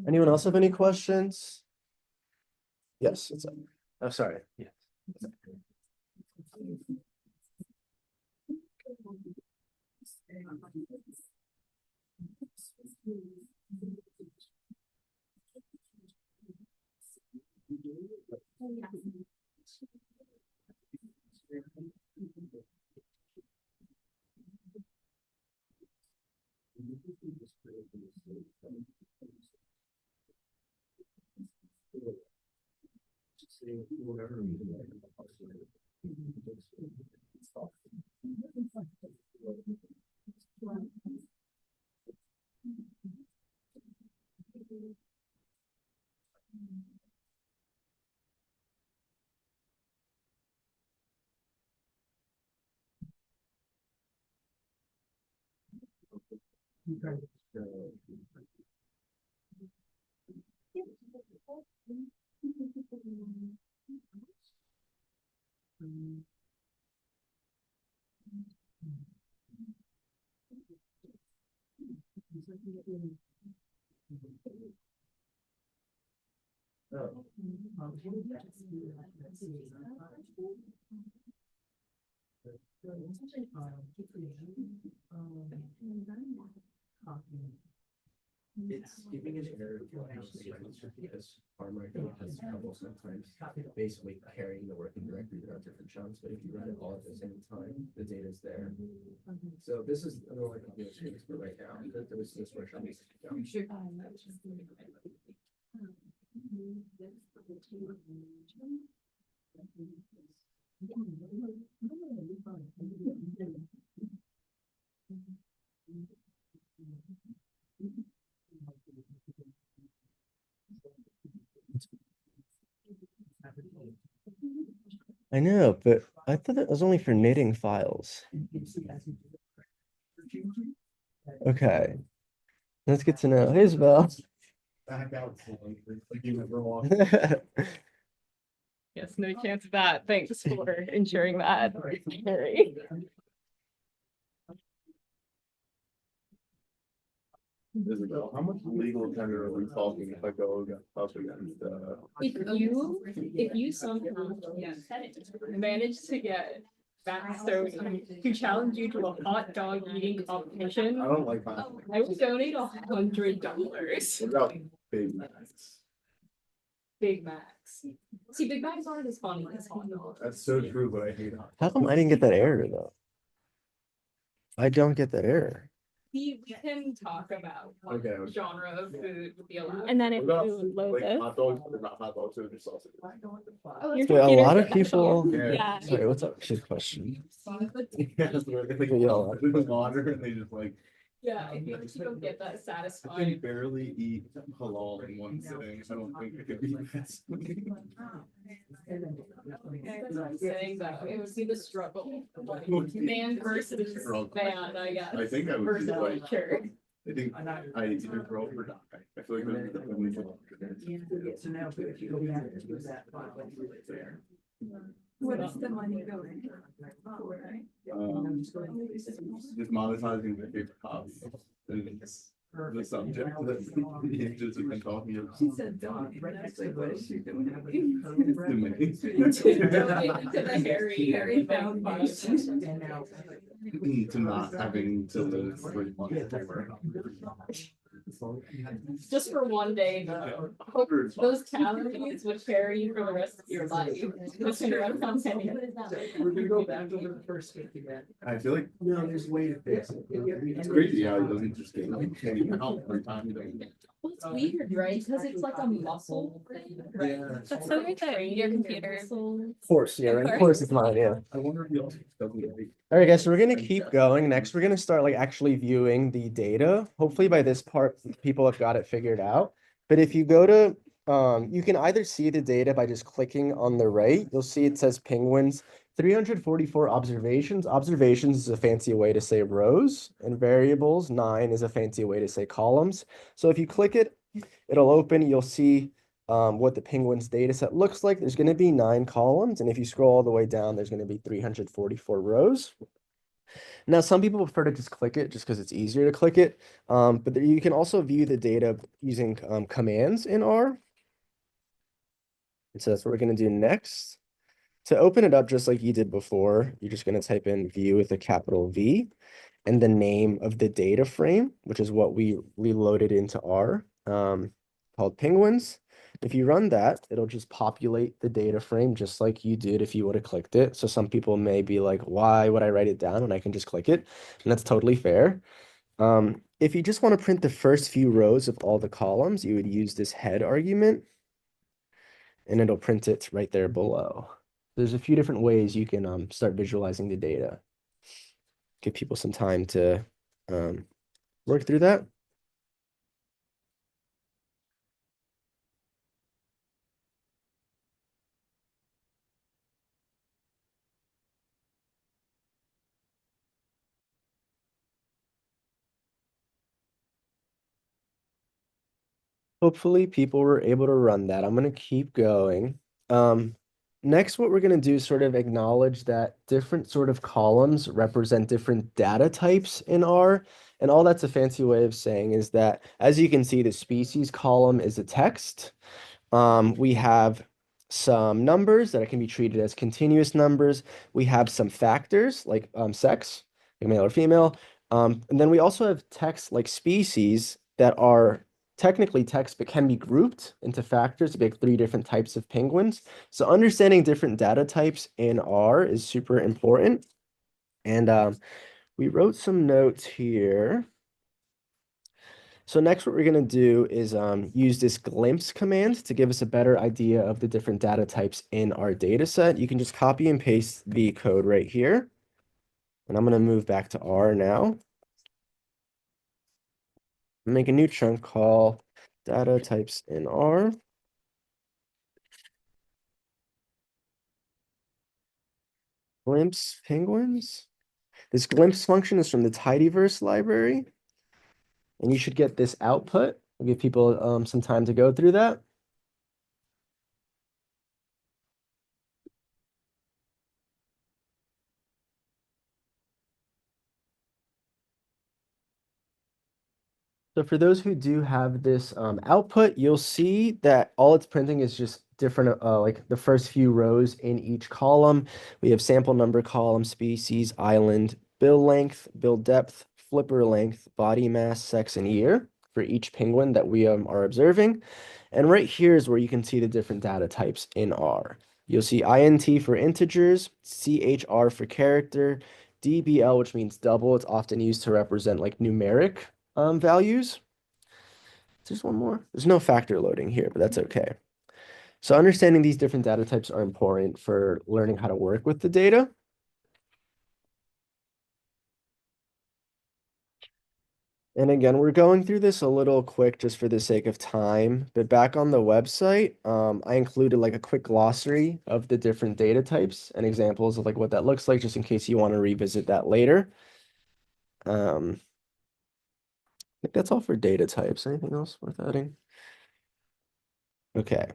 Anyone else have any questions? Yes, it's up. Oh, sorry. Yeah. Oh. It's giving an error because Farmer has trouble sometimes basically carrying the working directory throughout different chunks, but if you run it all at the same time, the data's there. So this is another copy of screens for right now. This workshop needs to be done. know, but I thought that was only for knitting files. Okay. That's good to know. Hey, Isabel. Back out. Like you never walk. Yes, no chance of that. Thanks for ensuring that, Harry. Isabel, how much legal tender are we talking if I go up against, If you somehow manage to get Matt Stone to challenge you to a hot dog eating competition, I don't like that. I would donate $100. What about Big Macs? Big Macs. See, Big Macs aren't as funny as hot dogs. That's so true, but I hate hot. How come I didn't get that error though? I don't get that error. We can talk about what Okay, okay. genre of food would be allowed. And then if What about, you load like this. hot dogs, but not hot dogs, so just sausage. Oh, Your it's Wait, a computer's lot of professional. people. Yeah. Sorry, what's up? Good question. Yes, where they like Yeah. put the water and they just like. Yeah, if you just don't get that I can satisfying. barely eat halal in one sitting. I don't think I could eat that. I'm saying that it would be the struggle, like, man versus man, I guess. I think I would Versus do like, nature. I think I either grow or die. I feel like those are the only two. So now, if you go back to that file, like you were there. What is the money going? Just monetizing my favorite hobby. And it's the subject that the images have been talking about. She said, don't, and I was like, what is she doing? To me. Donate to the Harry Foundation. To not having to live with money. Just for one day, though. Those calories would carry you for the rest of your life. Depending on how many. We're gonna go back over the first 50 again. I feel like No, there's a way to fix it. it's crazy how it doesn't just get like 20 pounds every time you don't. Well, it's weird, right? Because it's like a muscle. Yeah. That's so weird that your computer. Of course, yeah, right. Of course it's mine, yeah. I wonder if he also doesn't like. All right, guys, so we're gonna keep going. Next, we're gonna start like actually viewing the data. Hopefully by this part, people have got it figured out. But if you go to, you can either see the data by just clicking on the right. You'll see it says penguins, 344 observations. Observations is a fancy way to say rows, and variables, 9 is a fancy way to say columns. So if you click it, it'll open, you'll see what the penguins data set looks like. There's going to be 9 columns, and if you scroll all the way down, there's going to be 344 rows. Now, some people prefer to just click it just because it's easier to click it, but you can also view the data using commands in R. And so that's what we're going to do next. To open it up just like you did before, you're just going to type in view with a capital V and the name of the data frame, which is what we loaded into R, called penguins. If you run that, it'll just populate the data frame just like you did if you would have clicked it. So some people may be like, why would I write it down when I can just click it? And that's totally fair. If you just want to print the first few rows of all the columns, you would use this head argument, and it'll print it right there below. There's a few different ways you can start visualizing the data. Give people some time to work through that. Hopefully people were able to run that. I'm going to keep going. Next, what we're going to do is sort of acknowledge that different sort of columns represent different data types in R. And all that's a fancy way of saying is that, as you can see, the species column is a text. We have some numbers that can be treated as continuous numbers. We have some factors like sex, like male or female. And then we also have text like species that are technically text, but can be grouped into factors to make 3 different types of penguins. So understanding different data types in R is super important. And we wrote some notes here. So next, what we're going to do is use this glimpse command to give us a better idea of the different data types in our data set. You can just copy and paste the code right here. And I'm going to move back to R now. Make a new chunk call data types in R. Glimpse penguins. This glimpse function is from the tidyverse library. And you should get this output. I'll give people some time to go through that. So for those who do have this output, you'll see that all it's printing is just different, like the first few rows in each column. We have sample number, column, species, island, bill length, bill depth, flipper length, body mass, sex, and year for each penguin that we are observing. And right here is where you can see the different data types in R. You'll see INT for integers, CHR for character, DBL, which means double. It's often used to represent like numeric values. There's one more. There's no factor loading here, but that's okay. So understanding these different data types are important for learning how to work with the data. And again, we're going through this a little quick just for the sake of time, but back on the website, I included like a quick glossary of the different data types and examples of like what that looks like, just in case you want to revisit that later. I think that's all for data types. Anything else worth adding? Okay.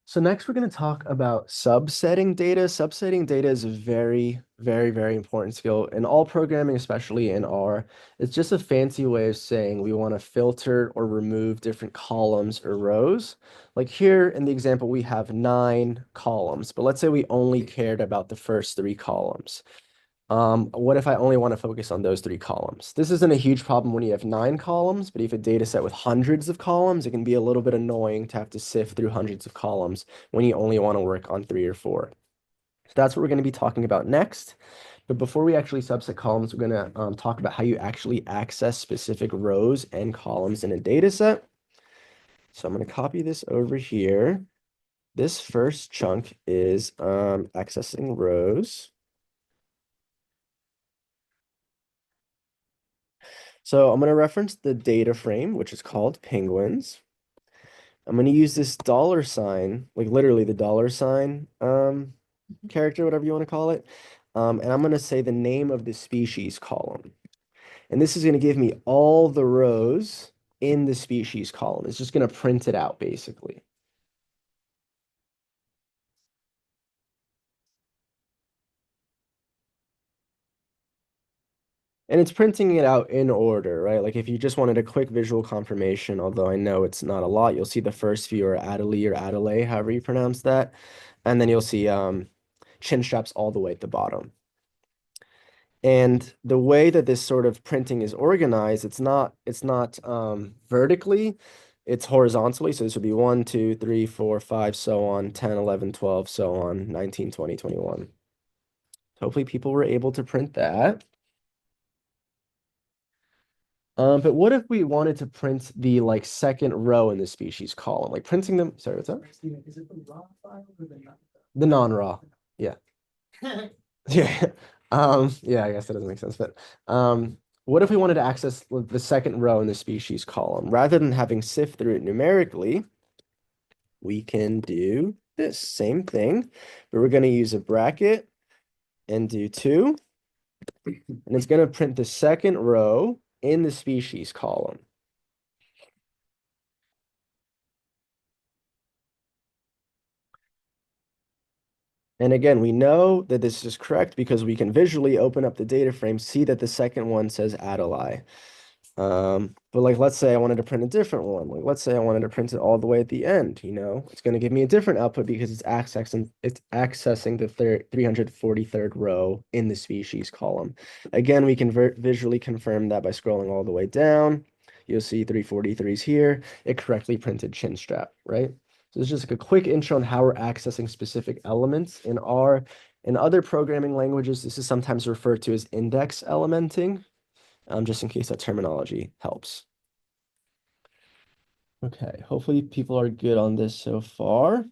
So next we're going to talk about subsetting data. Subsetting data is a very, very, very important skill in all programming, especially in R. It's just a fancy way of saying we want to filter or remove different columns or rows. Like here in the example, we have 9 columns, but let's say we only cared about the first 3 columns. What if I only want to focus on those 3 columns? This isn't a huge problem when you have 9 columns, but if you have a data set with hundreds of columns, it can be a little bit annoying to have to sift through hundreds of columns when you only want to work on 3 or 4. So that's what we're going to be talking about next. But before we actually subset columns, we're going to talk about how you actually access specific rows and columns in a data set. So I'm going to copy this over here. This first chunk is accessing rows. So I'm going to reference the data frame, which is called penguins. I'm going to use this $sign, like literally the $sign character, whatever you want to call it. And I'm going to say the name of the species column. And this is going to give me all the rows in the species column. It's just going to print it out, basically. And it's printing it out in order, right? Like if you just wanted a quick visual confirmation, although I know it's not a lot, you'll see the first few are Adelie or Adelaide, however you pronounce that. And then you'll see chin straps all the way at the bottom. And the way that this sort of printing is organized, it's not vertically, it's horizontally. So this would be 1, 2, 3, 4, 5, so on, 10, 11, 12, so on, 19, 20, 21. Hopefully people were able to print that. But what if we wanted to print the like second row in the species column, like printing them? Sorry, what's up? Steven, is it the raw file or the not? The non-raw. Yeah. Yeah. Yeah, I guess that doesn't make sense. But what if we wanted to access the second row in the species column? Rather than having sift through it numerically, we can do this same thing, but we're going to use a bracket and do 2. And it's going to print the second row in the species column. And again, we know that this is correct because we can visually open up the data frame, see that the second one says Adelie. But like, let's say I wanted to print a different one. Like, let's say I wanted to print it all the way at the end, it's going to give me a different output because it's accessing the 343rd row in the species column. Again, we can visually confirm that by scrolling all the way down. You'll see 343s here. It correctly printed chin strap, right? So it's just like a quick intro on how we're accessing specific elements in R. In other programming languages, this is sometimes referred to as index elementing, just in case that terminology helps. Okay, hopefully people are good on this so far.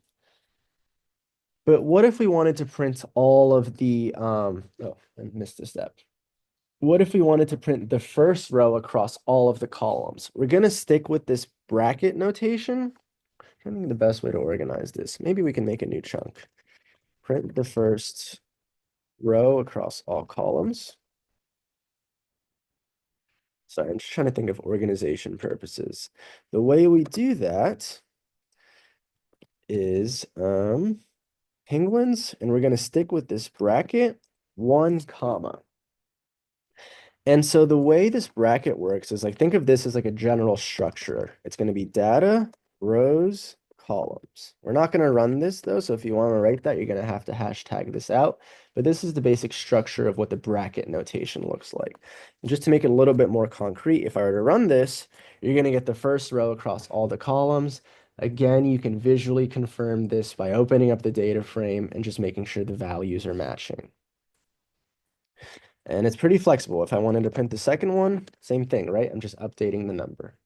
But what if we wanted to print all of the, oh, I missed a step. What if we wanted to print the first row across all of the columns? We're going to stick with this bracket notation. I'm trying to think of the best way to organize this. Maybe we can make a new chunk. print the first row across all columns. Sorry, I'm just trying to think of organization purposes. The way we do that is penguins, and we're going to stick with this bracket 1 comma. And so the way this bracket works is like, think of this as like a general structure. It's going to be data, rows, columns. We're not going to run this though, so if you want to write that, you're going to have to hashtag this out. But this is the basic structure of what the bracket notation looks like. And just to make it a little bit more concrete, if I were to run this, you're going to get the first row across all the columns. Again, you can visually confirm this by opening up the data frame and just making sure the values are matching. And it's pretty flexible. If I wanted to print the second one, same thing, right? I'm just updating the number.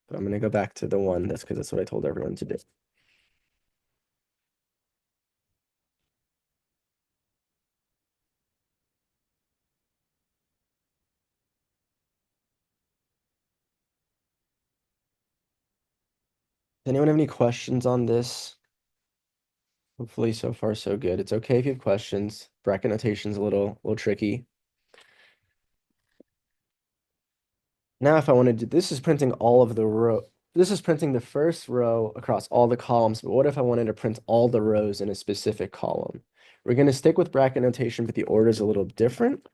But I'm going to go back to the one. That's because that's what I told everyone to do. Does anyone have any questions on this? Hopefully so far so good. It's okay if you have questions. Bracket notation's a little tricky. Now if I wanted to, this is printing all of the row. This is printing the first row across all the columns, but what if I wanted to print all the rows in a specific column? We're going to stick with bracket notation, but the order is a little different.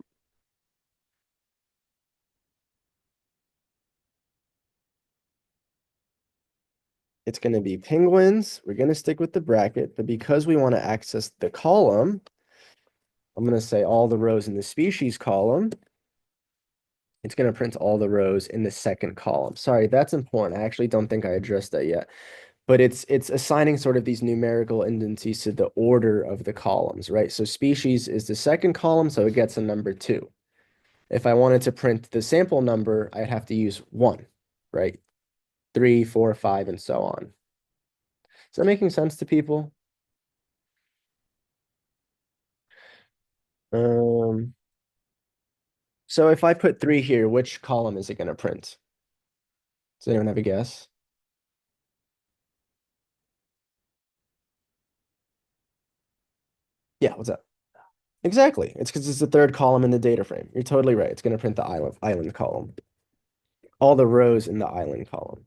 It's going to be penguins. We're going to stick with the bracket, but because we want to access the column, I'm going to say all the rows in the species column. It's going to print all the rows in the second column. Sorry, that's important. I actually don't think I addressed that yet. But it's assigning sort of these numerical indices to the order of the columns, right? So species is the second column, so it gets a number 2. If I wanted to print the sample number, I'd have to use 1, right? 3, 4, 5, and so on. Is that making sense to people? So if I put 3 here, which column is it going to print? Does anyone have a guess? Yeah, what's that? Exactly. It's because it's the third column in the data frame. You're totally right. It's going to print the island column. All the rows in the island column.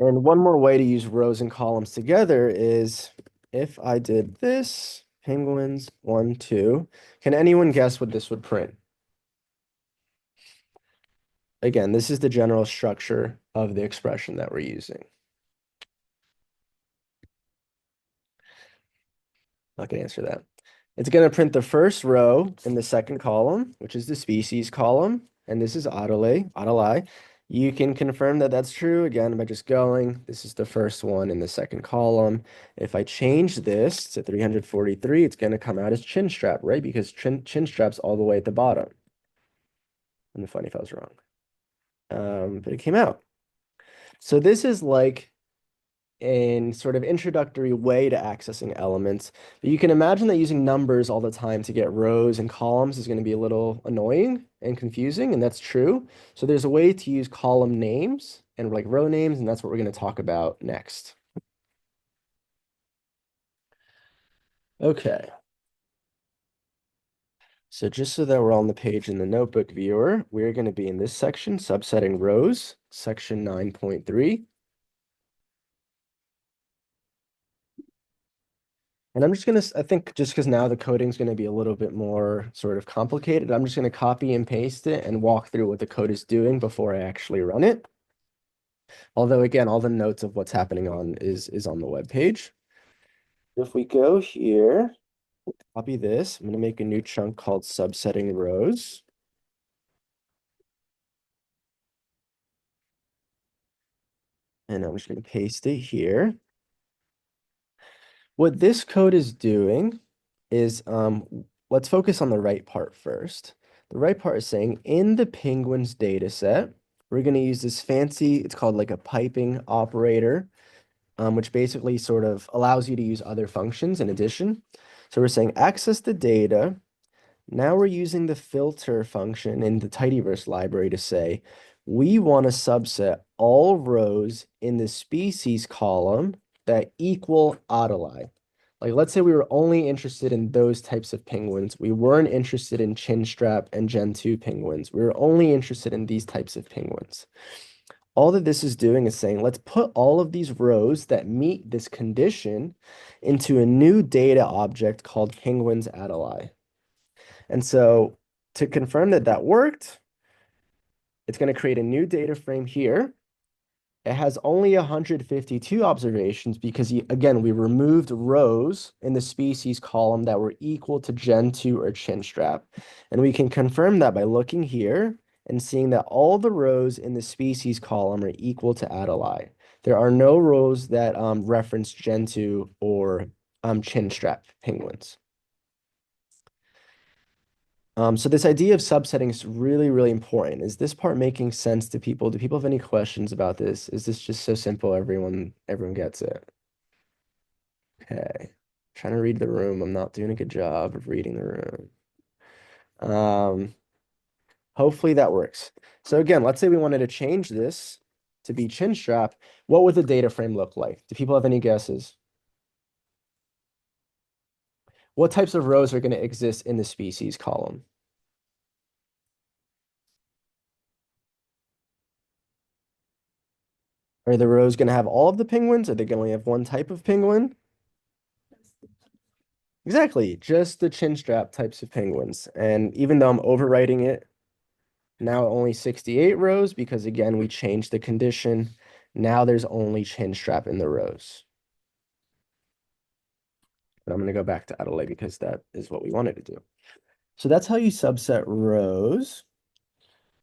And one more way to use rows and columns together is if I did this, penguins, 1, 2. Can anyone guess what this would print? Again, this is the general structure of the expression that we're using. Not gonna answer that. It's gonna print the first row in the second column, which is the species column, and this is Adelai. You can confirm that that's true again by just going. This is the first one in the second column. If I change this to 343, it's gonna come out as chin strap, right? Because chin strap's all the way at the bottom. I'm funny if I was wrong. But it came out. So this is like a sort of introductory way to accessing elements. But you can imagine that using numbers all the time to get rows and columns is going to be a little annoying and confusing, and that's true. So there's a way to use column names and like row names, and that's what we're going to talk about next. Okay. So just so that we're on the page in the notebook viewer, we're going to be in this section, subsetting rows, section 9.3. And I'm just going to, I think just because now the coding is going to be a little bit more sort of complicated, I'm just going to copy and paste it and walk through what the code is doing before I actually run it. Although again, all the notes of what's happening is on the web page. If we go here, copy this, I'm going to make a new chunk called subsetting rows. And I'm just going to paste it here. What this code is doing is, let's focus on the right part first. The right part is saying in the penguins data set, we're going to use this fancy, it's called like a piping operator, which basically sort of allows you to use other functions in addition. So we're saying access the data. Now we're using the filter function in the tidyverse library to say, we want to subset all rows in the species column that equal Adelai. Like, let's say we were only interested in those types of penguins. We weren't interested in chinstrap and Gen 2 penguins. We were only interested in these types of penguins. All that this is doing is saying, let's put all of these rows that meet this condition into a new data object called penguins Adelai. And so to confirm that that worked, it's going to create a new data frame here. It has only 152 observations because, again, we removed rows in the species column that were equal to Gen 2 or chinstrap. And we can confirm that by looking here and seeing that all the rows in the species column are equal to Adelai. There are no rows that reference Gen 2 or chinstrap penguins. So this idea of subsetting is really, really important. Is this part making sense to people? Do people have any questions about this? Is this just so simple everyone gets it? Okay. Trying to read the room. I'm not doing a good job of reading the room. Hopefully that works. So again, let's say we wanted to change this to be chinstrap. What would the data frame look like? Do people have any guesses? What types of rows are going to exist in the species column? Are the rows going to have all of the penguins? Are they going to only have one type of penguin? Exactly, just the chinstrap types of penguins. And even though I'm overwriting it, now only 68 rows because, again, we changed the condition. Now there's only chinstrap in the rows. But I'm going to go back to Adelaide because that is what we wanted to do. So that's how you subset rows.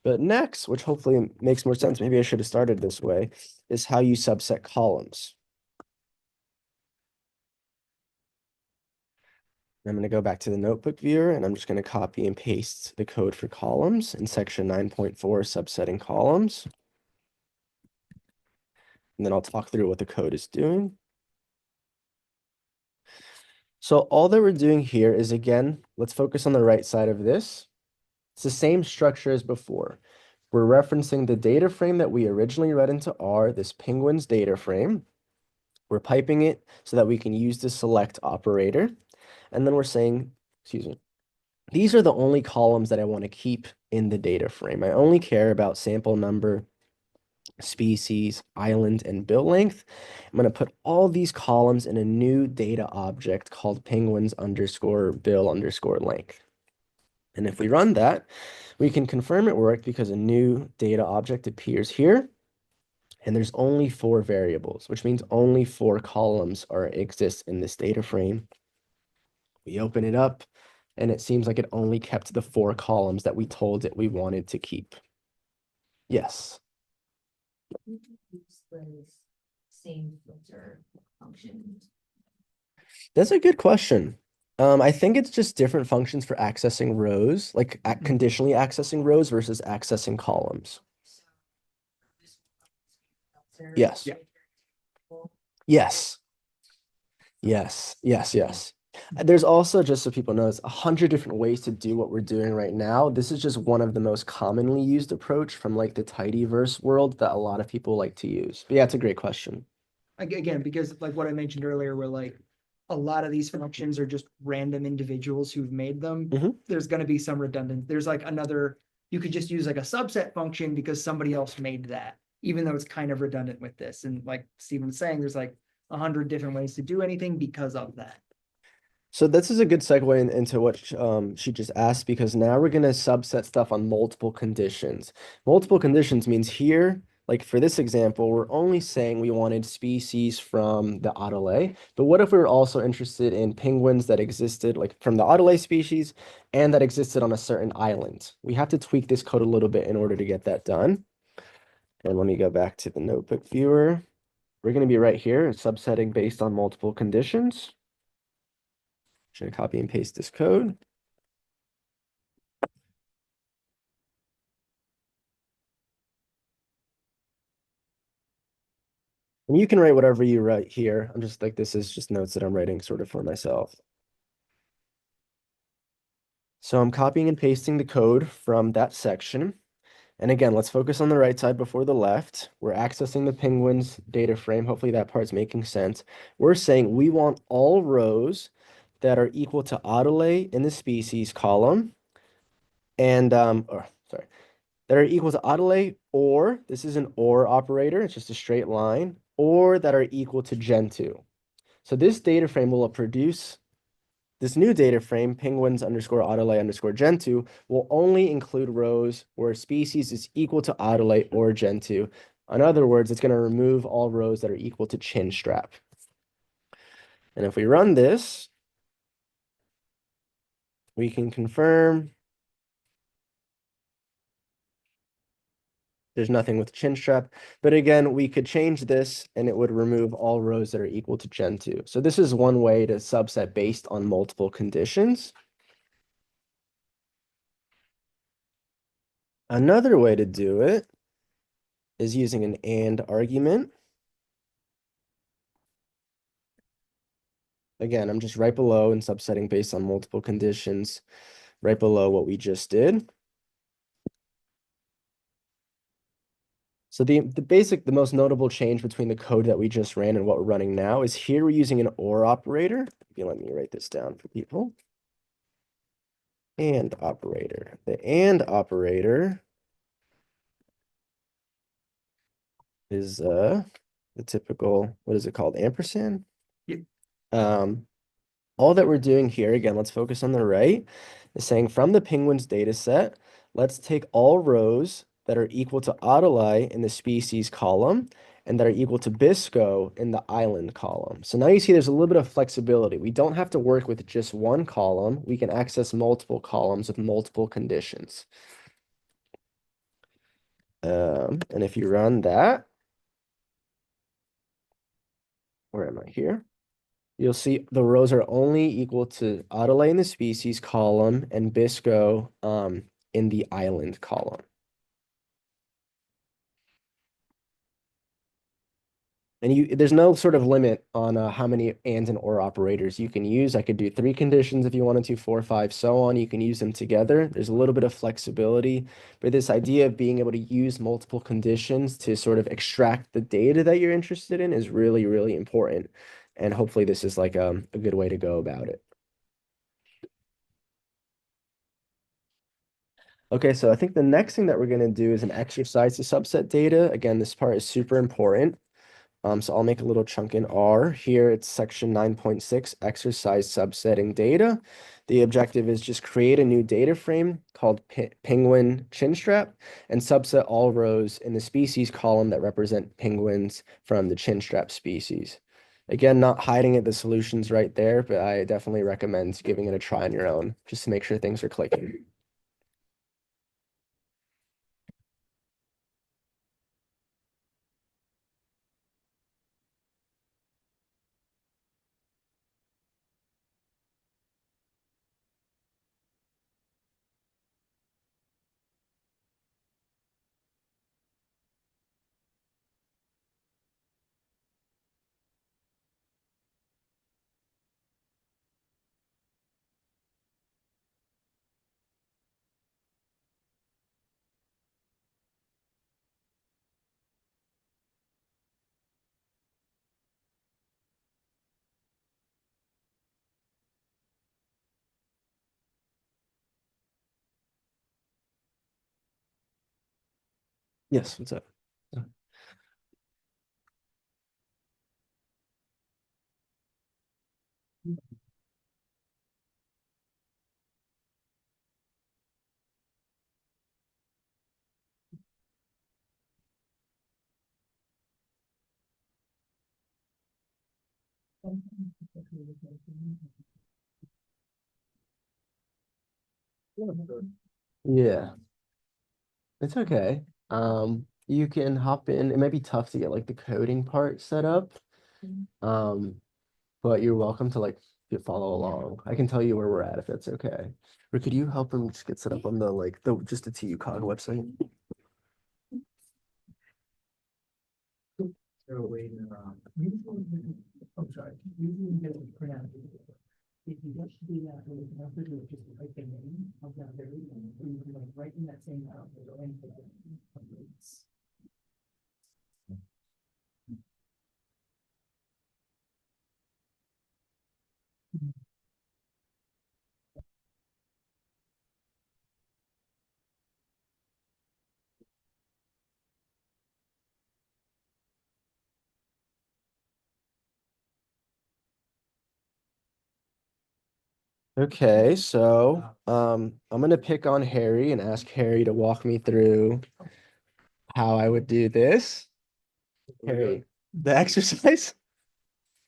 But next, which hopefully makes more sense, maybe I should have started this way, is how you subset columns. I'm going to go back to the notebook viewer and I'm just going to copy and paste the code for columns in section 9.4, subsetting columns. And then I'll talk through what the code is doing. So all that we're doing here is, again, let's focus on the right side of this. It's the same structure as before. We're referencing the data frame that we originally read into R, this penguins data frame. We're piping it so that we can use the select operator. And then we're saying, excuse me, these are the only columns that I want to keep in the data frame. I only care about sample number, species, island, and bill length. I'm going to put all these columns in a new data object called penguins underscore bill underscore length. And if we run that, we can confirm it worked because a new data object appears here. And there's only 4 variables, which means only 4 columns exist in this data frame. We open it up, and it seems like it only kept the 4 columns that we told it we wanted to keep. Yes. We could use the same filter function. That's a good question. I think it's just different functions for accessing rows, like conditionally accessing rows versus accessing columns. Yes. Yeah. Yes. Yes. There's also, just so people know, there's 100 different ways to do what we're doing right now. This is just one of the most commonly used approach from like the tidyverse world that a lot of people like to use. But yeah, it's a great question. Again, because like what I mentioned earlier, where like a lot of these functions are just random individuals who've made them. Mhm. There's going to be some redundant. There's like another, you could just use like a subset function because somebody else made that, even though it's kind of redundant with this. And like Stephen was saying, there's like 100 different ways to do anything because of that. So this is a good segue into what she just asked, because now we're going to subset stuff on multiple conditions. Multiple conditions means here, like for this example, we're only saying we wanted species from the Adelais, but what if we were also interested in penguins that existed like from the Adelais species and that existed on a certain island? We have to tweak this code a little bit in order to get that done. And let me go back to the notebook viewer. We're going to be right here, subsetting based on multiple conditions. Should I copy and paste this code? And you can write whatever you write here. I'm just like, this is just notes that I'm writing sort of for myself. So I'm copying and pasting the code from that section. And again, let's focus on the right side before the left. We're accessing the penguins data frame. Hopefully that part's making sense. We're saying we want all rows that are equal to Audelae in the species column and, sorry, that are equal to Audelae, or this is an or operator, it's just a straight line, or that are equal to Gentoo. So this data frame will produce this new data frame, penguins underscore Audelae underscore Gentoo, will only include rows where species is equal to Audelae or Gentoo. In other words, it's going to remove all rows that are equal to Chinstrap. And if we run this, we can confirm there's nothing with Chinstrap. But again, we could change this and it would remove all rows that are equal to Gentoo. So this is one way to subset based on multiple conditions. Another way to do it is using an AND argument. Again, I'm just right below and subsetting based on multiple conditions, right below what we just did. So the most notable change between the code that we just ran and what we're running now is here we're using an OR operator. If you let me write this down for people. AND operator. The AND operator is the typical, what is it called? Ampersand? Yep. All that we're doing here, again, let's focus on the right, is saying from the penguins data set, let's take all rows that are equal to Audelae in the species column and that are equal to Bisco in the island column. So now you see there's a little bit of flexibility. We don't have to work with just one column. We can access multiple columns with multiple conditions. And if you run that, where am I here? You'll see the rows are only equal to Audelae in the species column and Bisco in the island column. And there's no sort of limit on how many and or operators you can use. I could do 3 conditions if you wanted to, 4, 5, so on. You can use them together. There's a little bit of flexibility, but this idea of being able to use multiple conditions to sort of extract the data that you're interested in is really, really important. And hopefully this is like a good way to go about it. Okay, so I think the next thing that we're going to do is an exercise to subset data. Again, this part is super important. So I'll make a little chunk in R. Here it's section 9.6, exercise subsetting data. The objective is just create a new data frame called penguin chinstrap and subset all rows in the species column that represent penguins from the chinstrap species. Again, not hiding it, the solution's right there, but I definitely recommend giving it a try on your own just to make sure things are clicking. Yes, what's up? Yeah, it's okay. You can hop in. It might be tough to get like the coding part set up. But you're welcome to like follow along. I can tell you where we're at if that's okay. Or could you help him just get set up on the like the just the TUCOG website? I'm sorry. Usually we get it printed out. If you don't do that, what you can also do is just write the name of that variable, or you can like write in that same out, or input it. Okay, so I'm gonna pick on Harry and ask Harry to walk me through how I would do this. Harry, the exercise?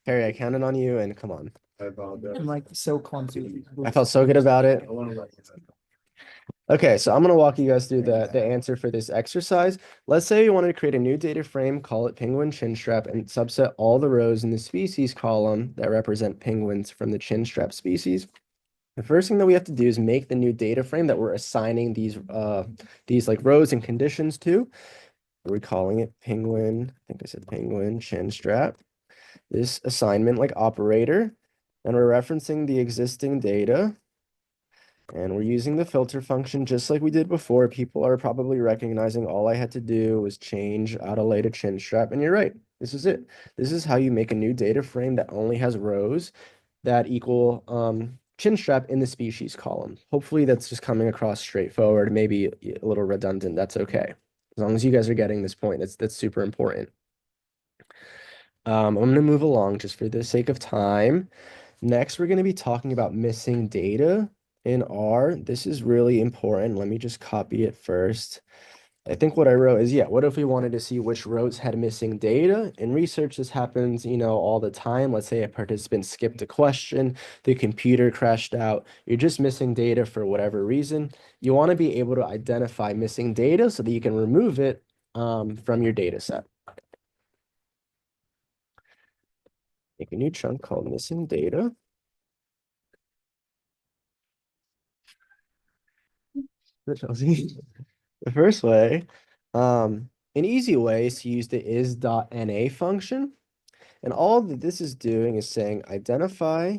Harry, I counted on you and come on. I'm like so clumsy. I felt so good about it. I wanna let you know. Okay, so I'm gonna walk you guys through the answer for this exercise. Let's say you wanted to create a new data frame, call it penguin chin strap, and subset all the rows in the species column that represent penguins from the chin strap species. The first thing that we have to do is make the new data frame that we're assigning these like rows and conditions to. We're calling it penguin. I think I said penguin chin strap. This assignment like operator, and we're referencing the existing data. And we're using the filter function just like we did before. People are probably recognizing all I had to do was change Adelaide to chin strap. And you're right, this is it. This is how you make a new data frame that only has rows that equal chin strap in the species column. Hopefully that's just coming across straightforward, maybe a little redundant. That's okay. As long as you guys are getting this point, that's super important. I'm going to move along just for the sake of time. Next, we're going to be talking about missing data in R. This is really important. Let me just copy it first. I think what I wrote is, yeah, what if we wanted to see which rows had missing data? In research, this happens, all the time. Let's say a participant skipped a question, the computer crashed out. You're just missing data for whatever reason. You want to be able to identify missing data so that you can remove it from your data set. Make a new chunk called missing data. The first way, an easy way is to use the is.na function. And all that this is doing is saying identify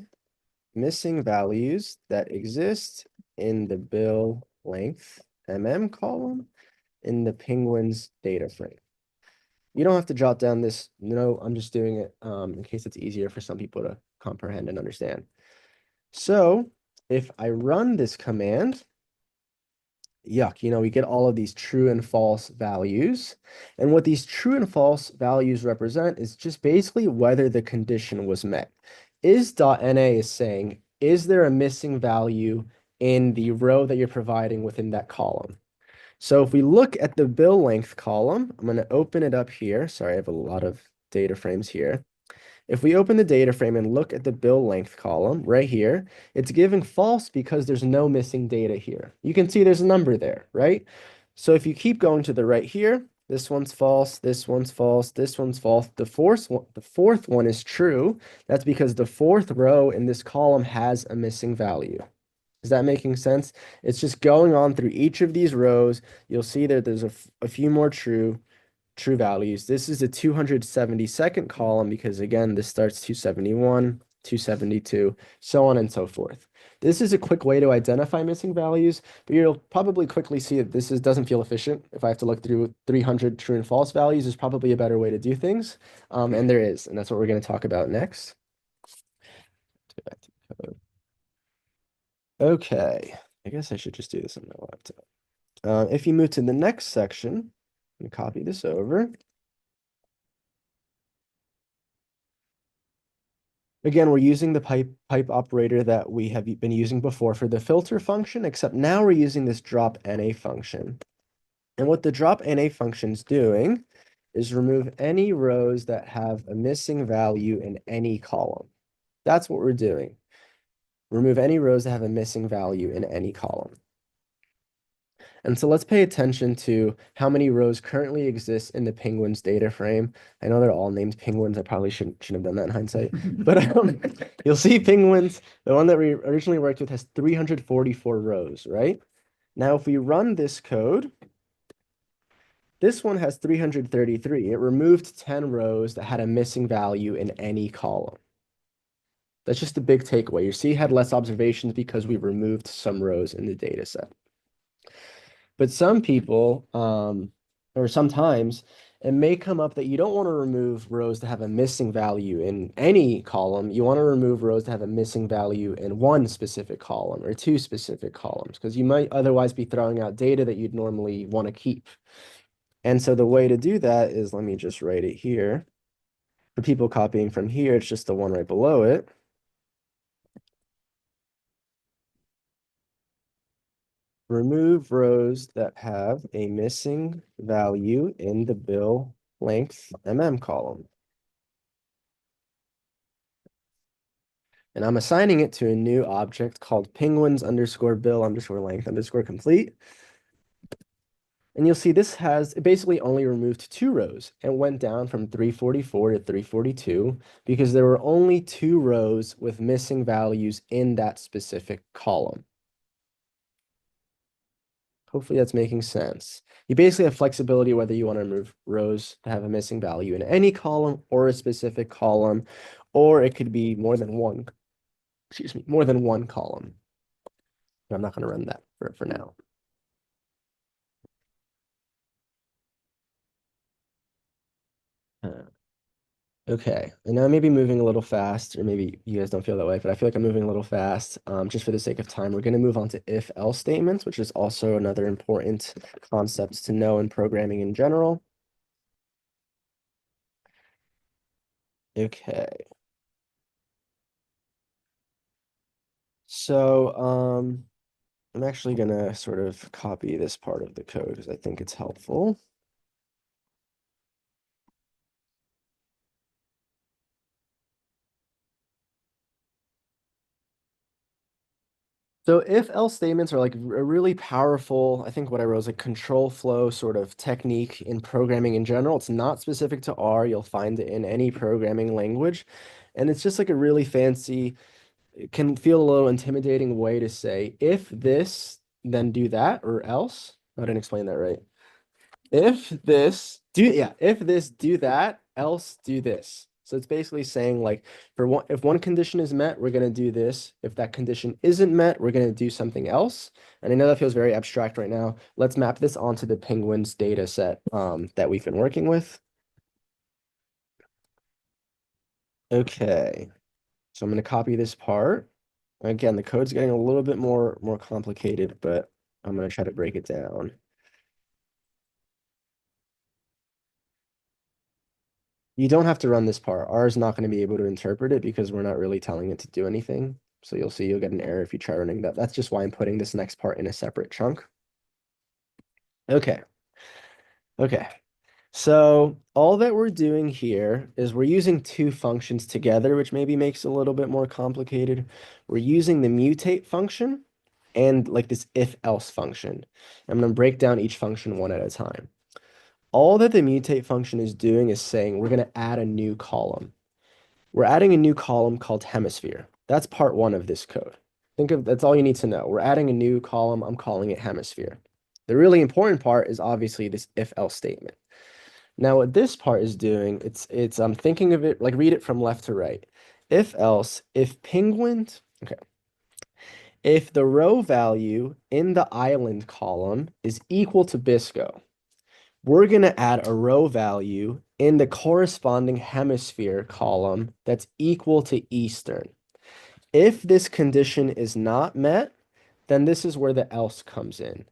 missing values that exist in the bill length column in the penguins data frame. You don't have to jot down this. No, I'm just doing it in case it's easier for some people to comprehend and understand. So if I run this command, yuck, we get all of these true and false values. And what these true and false values represent is just basically whether the condition was met. Is.na is saying, is there a missing value in the row that you're providing within that column? So if we look at the bill length column, I'm going to open it up here. Sorry, I have a lot of data frames here. If we open the data frame and look at the bill length column right here, it's giving false because there's no missing data here. You can see there's a number there, right? So if you keep going to the right here, this one's false, this one's false, this one's false. The fourth one is true. That's because the fourth row in this column has a missing value. Is that making sense? It's just going on through each of these rows. You'll see that there's a few more true values. This is the 272nd column because again, this starts 271, 272, so on and so forth. This is a quick way to identify missing values, but you'll probably quickly see that this doesn't feel efficient. If I have to look through 300 true and false values, there's probably a better way to do things. And there is, and that's what we're going to talk about next. Okay, I guess I should just do this on my laptop. If you move to the next section, and copy this over. Again, we're using the pipe operator that we have been using before for the filter function, except now we're using this drop NA function. And what the drop NA function is doing is remove any rows that have a missing value in any column. That's what we're doing. Remove any rows that have a missing value in any column. And so let's pay attention to how many rows currently exist in the penguins data frame. I know they're all named penguins. I probably shouldn't have done that in hindsight. But you'll see penguins, the one that we originally worked with has 344 rows, right? Now, if we run this code, this one has 333. It removed 10 rows that had a missing value in any column. That's just the big takeaway. Your C had less observations because we removed some rows in the data set. But some people, or sometimes, it may come up that you don't want to remove rows that have a missing value in any column. You want to remove rows that have a missing value in one specific column or two specific columns, because you might otherwise be throwing out data that you'd normally want to keep. And so the way to do that is, let me just write it here. For people copying from here, it's just the one right below it. Remove rows that have a missing value in the bill length column. And I'm assigning it to a new object called penguins underscore bill underscore length underscore complete. And you'll see this has it basically only removed 2 rows and went down from 344 to 342 because there were only 2 rows with missing values in that specific column. Hopefully that's making sense. You basically have flexibility whether you want to remove rows that have a missing value in any column or a specific column, or it could be more than one, more than one column. But I'm not going to run that for now. Okay, and now maybe moving a little fast, or maybe you guys don't feel that way, but I feel like I'm moving a little fast. Just for the sake of time, we're going to move on to if-else statements, which is also another important concept to know in programming in general. Okay. So, I'm actually going to sort of copy this part of the code because I think it's helpful. So if-else statements are like a really powerful, I think what I wrote is a control flow sort of technique in programming in general. It's not specific to R. You'll find it in any programming language. And it's just like a really fancy, it can feel a little intimidating way to say, if this, then do that, or else. I didn't explain that right. If this, do that, else do this. So it's basically saying like if one condition is met, we're going to do this. If that condition isn't met, we're going to do something else. And I know that feels very abstract right now. Let's map this onto the penguins data set that we've been working with. Okay. So I'm going to copy this part. Again, the code's getting a little bit more complicated, but I'm going to try to break it down. You don't have to run this part. R is not going to be able to interpret it because we're not really telling it to do anything. So you'll see you'll get an error if you try running that. That's just why I'm putting this next part in a separate chunk. Okay. Okay. So all that we're doing here is we're using 2 functions together, which maybe makes it a little bit more complicated. We're using the mutate function and like this if-else function. I'm going to break down each function one at a time. All that the mutate function is doing is saying we're going to add a new column. We're adding a new column called hemisphere. That's part 1 of this code. That's all you need to know. We're adding a new column. I'm calling it hemisphere. The really important part is obviously this if-else statement. Now what this part is doing, I'm thinking of it, like read it from left to right. If else, if penguins, okay. If the row value in the island column is equal to Bisco, we're going to add a row value in the corresponding hemisphere column that's equal to Eastern. If this condition is not met, then this is where the else comes in.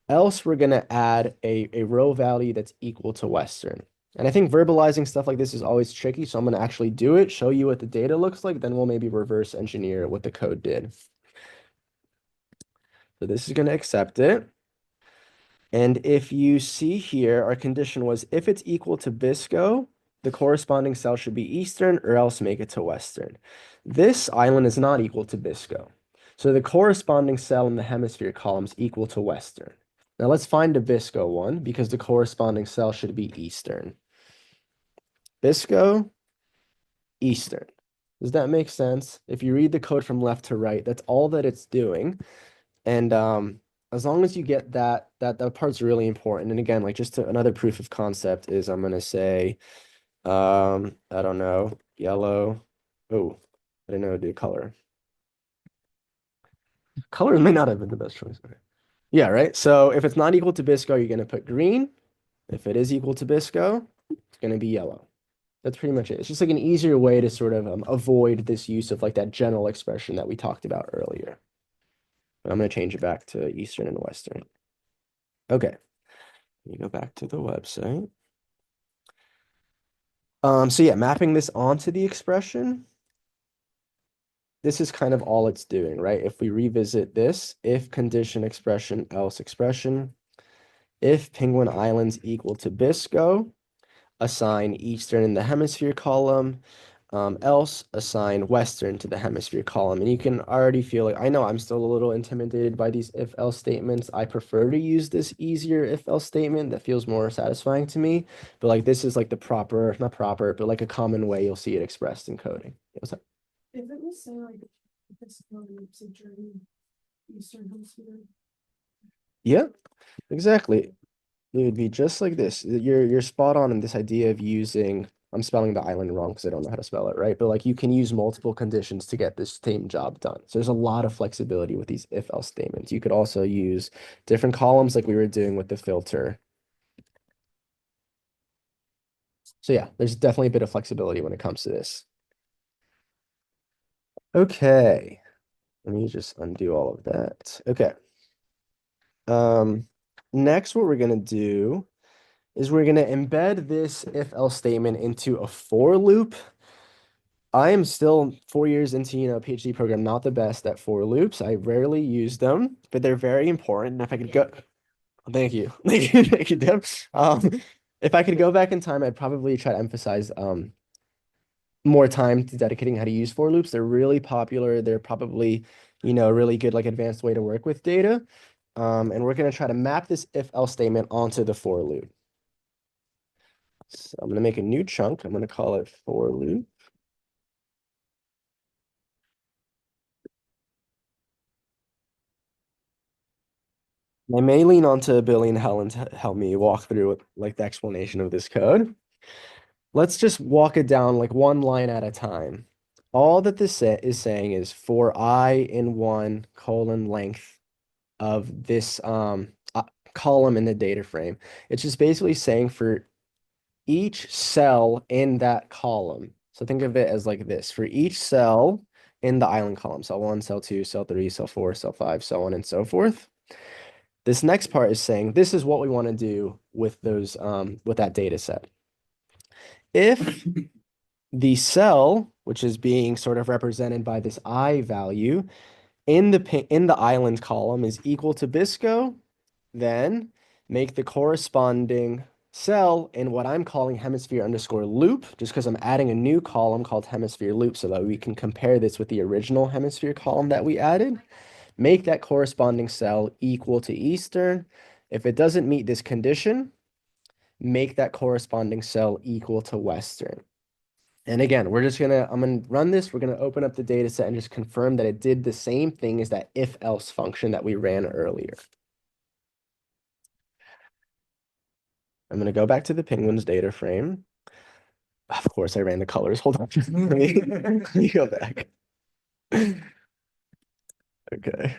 Else, we're going to add a row value that's equal to Western. And I think verbalizing stuff like this is always tricky, so I'm going to actually do it, show you what the data looks like, then we'll maybe reverse engineer what the code did. So this is going to accept it. And if you see here, our condition was if it's equal to Bisco, the corresponding cell should be Eastern or else make it to Western. This island is not equal to Bisco. So the corresponding cell in the hemisphere column is equal to Western. Now let's find a Bisco one because the corresponding cell should be Eastern. Bisco, Eastern. Does that make sense? If you read the code from left to right, that's all that it's doing. And as long as you get that part's really important. And again, like another proof of concept is I'm gonna say, I don't know, yellow. Oh, I didn't know to do color. Color may not have been the best choice. Okay. Yeah, right. So if it's not equal to Bisco, you're gonna put green. If it is equal to Bisco, it's gonna be yellow. That's pretty much it. It's just like an easier way to sort of avoid this use of like that general expression that we talked about earlier. But I'm gonna change it back to Eastern and Western. Okay. Let me go back to the website. So yeah, mapping this onto the expression. This is kind of all it's doing, right? If we revisit this, if condition expression, else expression, if Penguin Island's equal to Bisco, assign Eastern in the hemisphere column, else assign Western to the hemisphere column. And you can already feel like, I know I'm still a little intimidated by these if-else statements. I prefer to use this easier if-else statement that feels more satisfying to me. But like this is like the proper, not proper, but like a common way you'll see it expressed in coding. What's that? If it was say like this loops during Eastern Hemisphere. Yeah, exactly. It would be just like this. You're spot on in this idea of using, I'm spelling the island wrong because I don't know how to spell it, right? But like you can use multiple conditions to get this same job done. So there's a lot of flexibility with these if-else statements. You could also use different columns like we were doing with the filter. So yeah, there's definitely a bit of flexibility when it comes to this. Okay. Let me just undo all of that. Okay. Next, what we're gonna do is we're gonna embed this if-else statement into a for loop. I am still 4 years into, PhD program, not the best at for loops. I rarely use them, but they're very important. If I could go, thank you, thank you, Deb. If I could go back in time, I'd probably try to emphasize more time to dedicating how to use for loops. They're really popular. They're probably, a really good like advanced way to work with data. And we're gonna try to map this if-else statement onto the for loop. So I'm gonna make a new chunk. I'm gonna call it for loop. I may lean on to Billy and Helen to help me walk through like the explanation of this code. Let's just walk it down like one line at a time. All that this is saying is for I in one colon length of this column in the data frame. It's just basically saying for each cell in that column. So think of it as like this. For each cell in the island column, cell 1, cell 2, cell 3, cell 4, cell 5, so on and so forth. This next part is saying this is what we want to do with those with that data set. If the cell, which is being sort of represented by this I value in the island column is equal to Bisco, then make the corresponding cell in what I'm calling hemisphere underscore loop, just because I'm adding a new column called hemisphere loop so that we can compare this with the original hemisphere column that we added. Make that corresponding cell equal to Eastern. If it doesn't meet this condition, make that corresponding cell equal to Western. And again, I'm gonna run this. We're gonna open up the data set and just confirm that it did the same thing as that if-else function that we ran earlier. I'm gonna go back to the penguins data frame. Of course, I ran the colors. Hold on. Let me go back. Okay.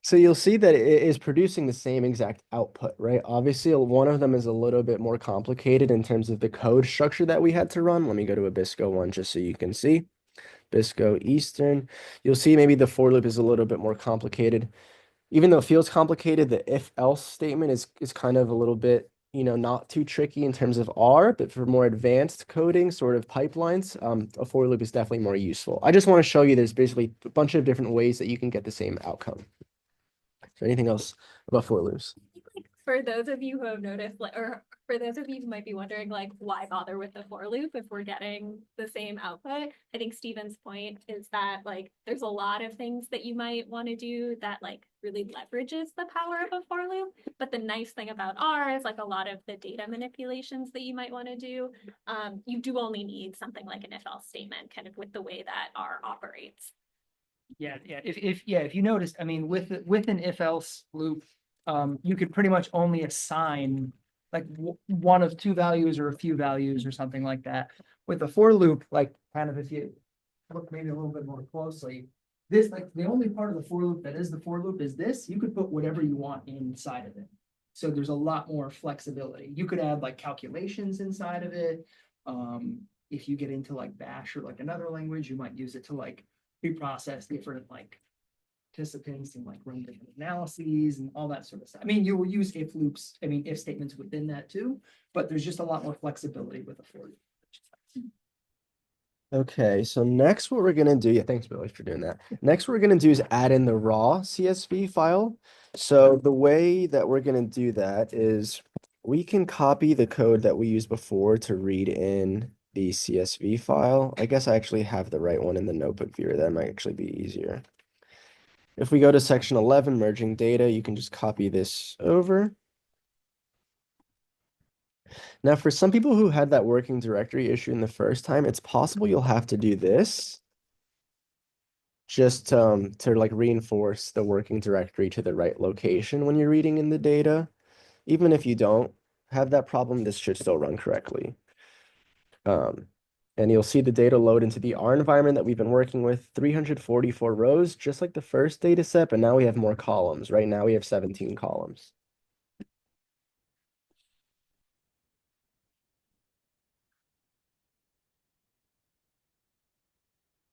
So you'll see that it is producing the same exact output, right? Obviously, one of them is a little bit more complicated in terms of the code structure that we had to run. Let me go to a Bisco one just so you can see. Bisco Eastern. You'll see maybe the for loop is a little bit more complicated. Even though it feels complicated, the if-else statement is kind of a little bit, not too tricky in terms of R, but for more advanced coding sort of pipelines, a for loop is definitely more useful. I just want to show you there's basically a bunch of different ways that you can get the same outcome. So anything else about for loops? For those of you who have noticed, or for those of you who might be wondering, why bother with the for loop if we're getting the same output? I think Steven's point is that, there's a lot of things that you might want to do that, really leverages the power of a for loop. But the nice thing about R is, a lot of the data manipulations that you might want to do, you do only need something like an if-else statement, kind of with the way that R operates. Yeah. If you notice, I mean, with an if-else loop, you could pretty much only assign like one of two values or a few values or something like that. With a for loop, like kind of if you look maybe a little bit more closely, this, like the only part of the for loop that is the for loop is this, you could put whatever you want inside of it. So there's a lot more flexibility. You could add like calculations inside of it. If you get into like Bash or like another language, you might use it to like pre-process different like participants and like run different analyses and all that sort of stuff. I mean, you will use if loops, I mean, if statements within that too, but there's just a lot more flexibility with a for loop. Okay, so next what we're gonna do, yeah, thanks Billy for doing that. Next what we're gonna do is add in the raw CSV file. So the way that we're gonna do that is we can copy the code that we used before to read in the CSV file. I guess I actually have the right one in the notebook viewer. That might actually be easier. If we go to section 11, merging data, you can just copy this over. Now, for some people who had that working directory issue in the first time, it's possible you'll have to do this just to like reinforce the working directory to the right location when you're reading in the data. Even if you don't have that problem, this should still run correctly. And you'll see the data load into the R environment that we've been working with, 344 rows, just like the first data set, but now we have more columns. Right now we have 17 columns.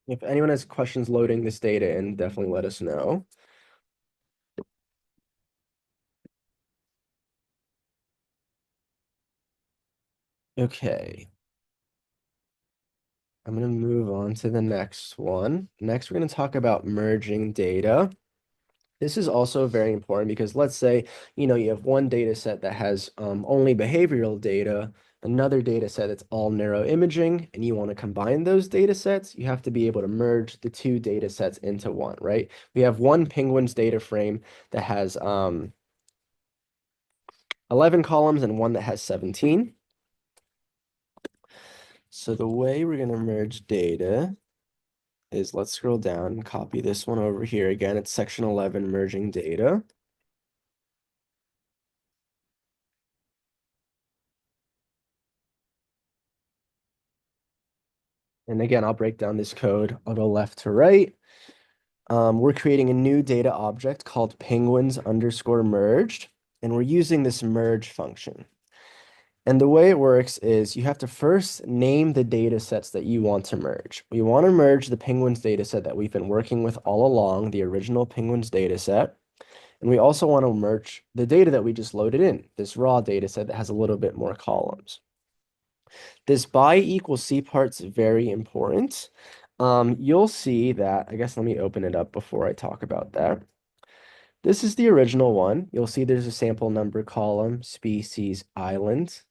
If anyone has questions loading this data in, definitely let us know. Okay. I'm going to move on to the next one. Next, we're going to talk about merging data. This is also very important because let's say, you have one data set that has only behavioral data, another data set that's all neuroimaging, and you want to combine those data sets, you have to be able to merge the two data sets into one, right? We have one Penguins data frame that has 11 columns and one that has 17. So the way we're going to merge data is let's scroll down and copy this one over here. Again, it's section 11, merging data. And again, I'll break down this code. I'll go left to right. We're creating a new data object called penguins_merged, and we're using this merge function. And the way it works is you have to first name the data sets that you want to merge. We want to merge the penguins data set that we've been working with all along, the original penguins data set. And we also want to merge the data that we just loaded in, this raw data set that has a little bit more columns. This by equals C part's very important. You'll see that, I guess let me open it up before I talk about that. This is the original one. You'll see there's a sample number column, species, island.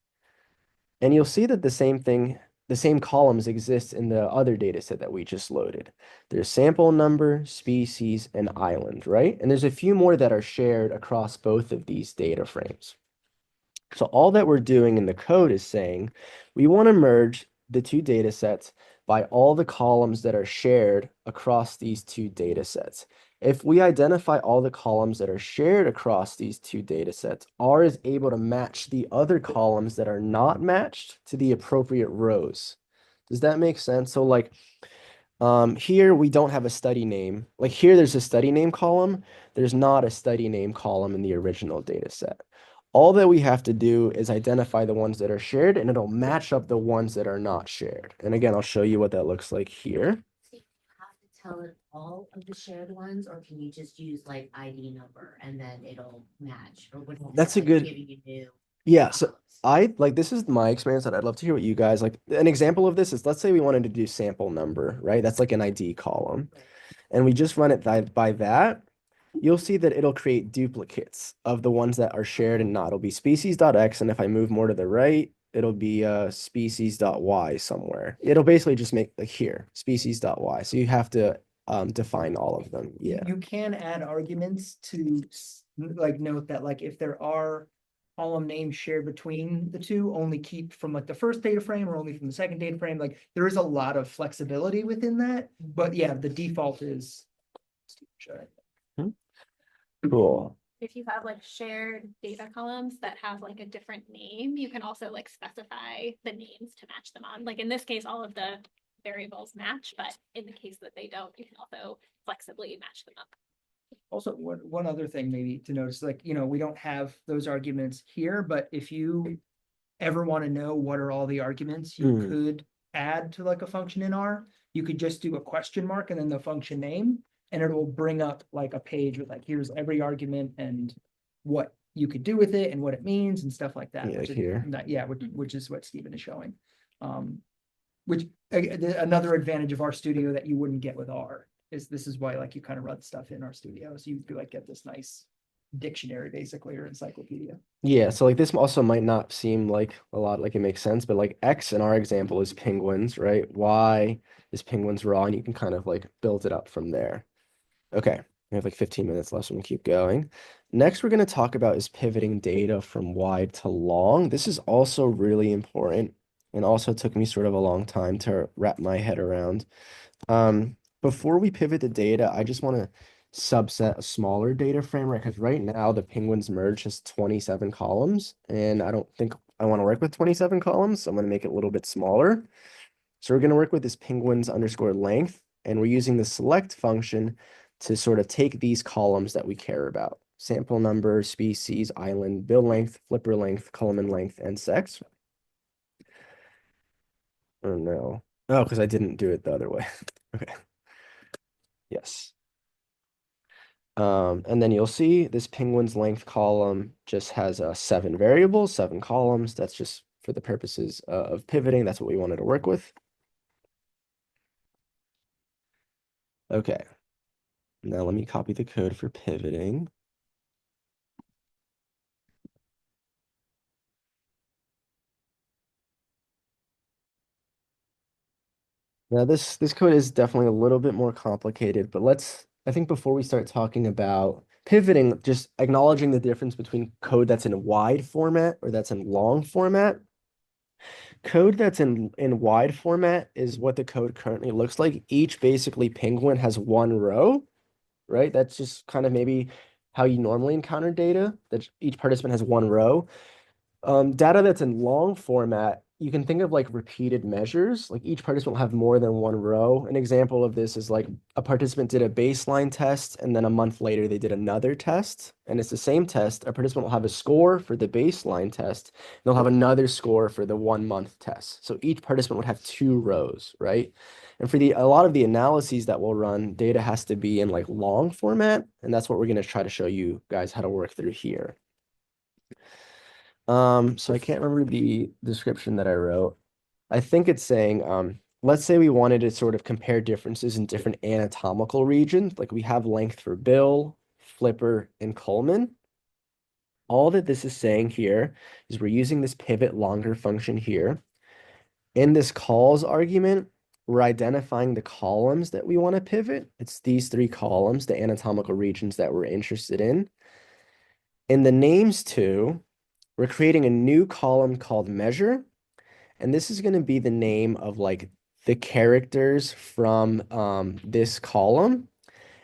And you'll see that the same columns exist in the other data set that we just loaded. There's sample number, species, and island, right? And there's a few more that are shared across both of these data frames. So all that we're doing in the code is saying we want to merge the two data sets by all the columns that are shared across these two data sets. If we identify all the columns that are shared across these two data sets, R is able to match the other columns that are not matched to the appropriate rows. Does that make sense? So like here we don't have a study name. Like here there's a study name column. There's not a study name column in the original data set. All that we have to do is identify the ones that are shared, and it'll match up the ones that are not shared. And again, I'll show you what that looks like here. So you have to tell it all of the shared ones, or can you just use like ID number and then it'll match? Or would it That's a like good- giving you new Yeah, so columns? this is my experience, and I'd love to hear what you guys like. An example of this is, let's say we wanted to do sample number, right? That's like an ID column. Right. And we just run it by that. You'll see that it'll create duplicates of the ones that are shared and not. It'll be species.x, and if I move more to the right, it'll be species.y somewhere. It'll basically just make like here, species.y. So you have to define all of them. Yeah. You can add arguments to like note that like if there are column names shared between the two, only keep from like the first data frame or only from the second data frame. Like there is a lot of flexibility within that, but yeah, the default is. Cool. if you have like shared data columns that have like a different name, you can also like specify the names to match them on. Like in this case, all of the variables match, but in the case that they don't, you can also flexibly match them up. Also, one other thing maybe to notice, like, we don't have those arguments here, but if you ever want to know what are all the arguments you could add to like a function in R, you could just do a question mark and then the function name, and it will bring up like a page with like, here's every argument and what you could do with it and what it means and stuff like that. Yeah, which is here. which is what Stephen is showing. Which another advantage of RStudio that you wouldn't get with R is this is why like you kind of run stuff in RStudio, so you could like get this nice dictionary basically or encyclopedia. Yeah, so like this also might not seem like a lot, like it makes sense, but like X in our example is penguins, right? Y is penguins raw, and you can kind of like build it up from there. Okay, we have like 15 minutes left, so we'll keep going. Next, we're going to talk about is pivoting data from wide to long. This is also really important and also took me sort of a long time to wrap my head around. Before we pivot the data, I just want to subset a smaller data frame, right? Because right now the Penguins merge has 27 columns, and I don't think I want to work with 27 columns, so I'm going to make it a little bit smaller. So we're going to work with this penguins underscore length, and we're using the select function to sort of take these columns that we care about: sample number, species, island, bill length, flipper length, column length, and sex. Oh no. Oh, because I didn't do it the other way. Okay. Yes. And then you'll see this penguin's length column just has 7 variables, 7 columns. That's just for the purposes of pivoting. That's what we wanted to work with. Okay. Now let me copy the code for pivoting. Now this code is definitely a little bit more complicated, but I think before we start talking about pivoting, just acknowledging the difference between code that's in wide format or that's in long format. Code that's in wide format is what the code currently looks like. Each basically penguin has 1 row, right? That's just kind of maybe how you normally encounter data, that each participant has 1 row. Data that's in long format, you can think of like repeated measures. Like each participant will have more than 1 row. An example of this is like a participant did a baseline test, and then a month later they did another test, and it's the same test. A participant will have a score for the baseline test, and they'll have another score for the 1-month test. So each participant would have 2 rows, right? And for a lot of the analyses that we'll run, data has to be in like long format, and that's what we're going to try to show you guys how to work through here. So I can't remember the description that I wrote. I think it's saying, let's say we wanted to sort of compare differences in different anatomical regions. Like we have length for bill, flipper, and Coleman. All that this is saying here is we're using this pivot longer function here. In this calls argument, we're identifying the columns that we want to pivot. It's these 3 columns, the anatomical regions that we're interested in. In the names too, we're creating a new column called measure, and this is going to be the name of like the characters from this column.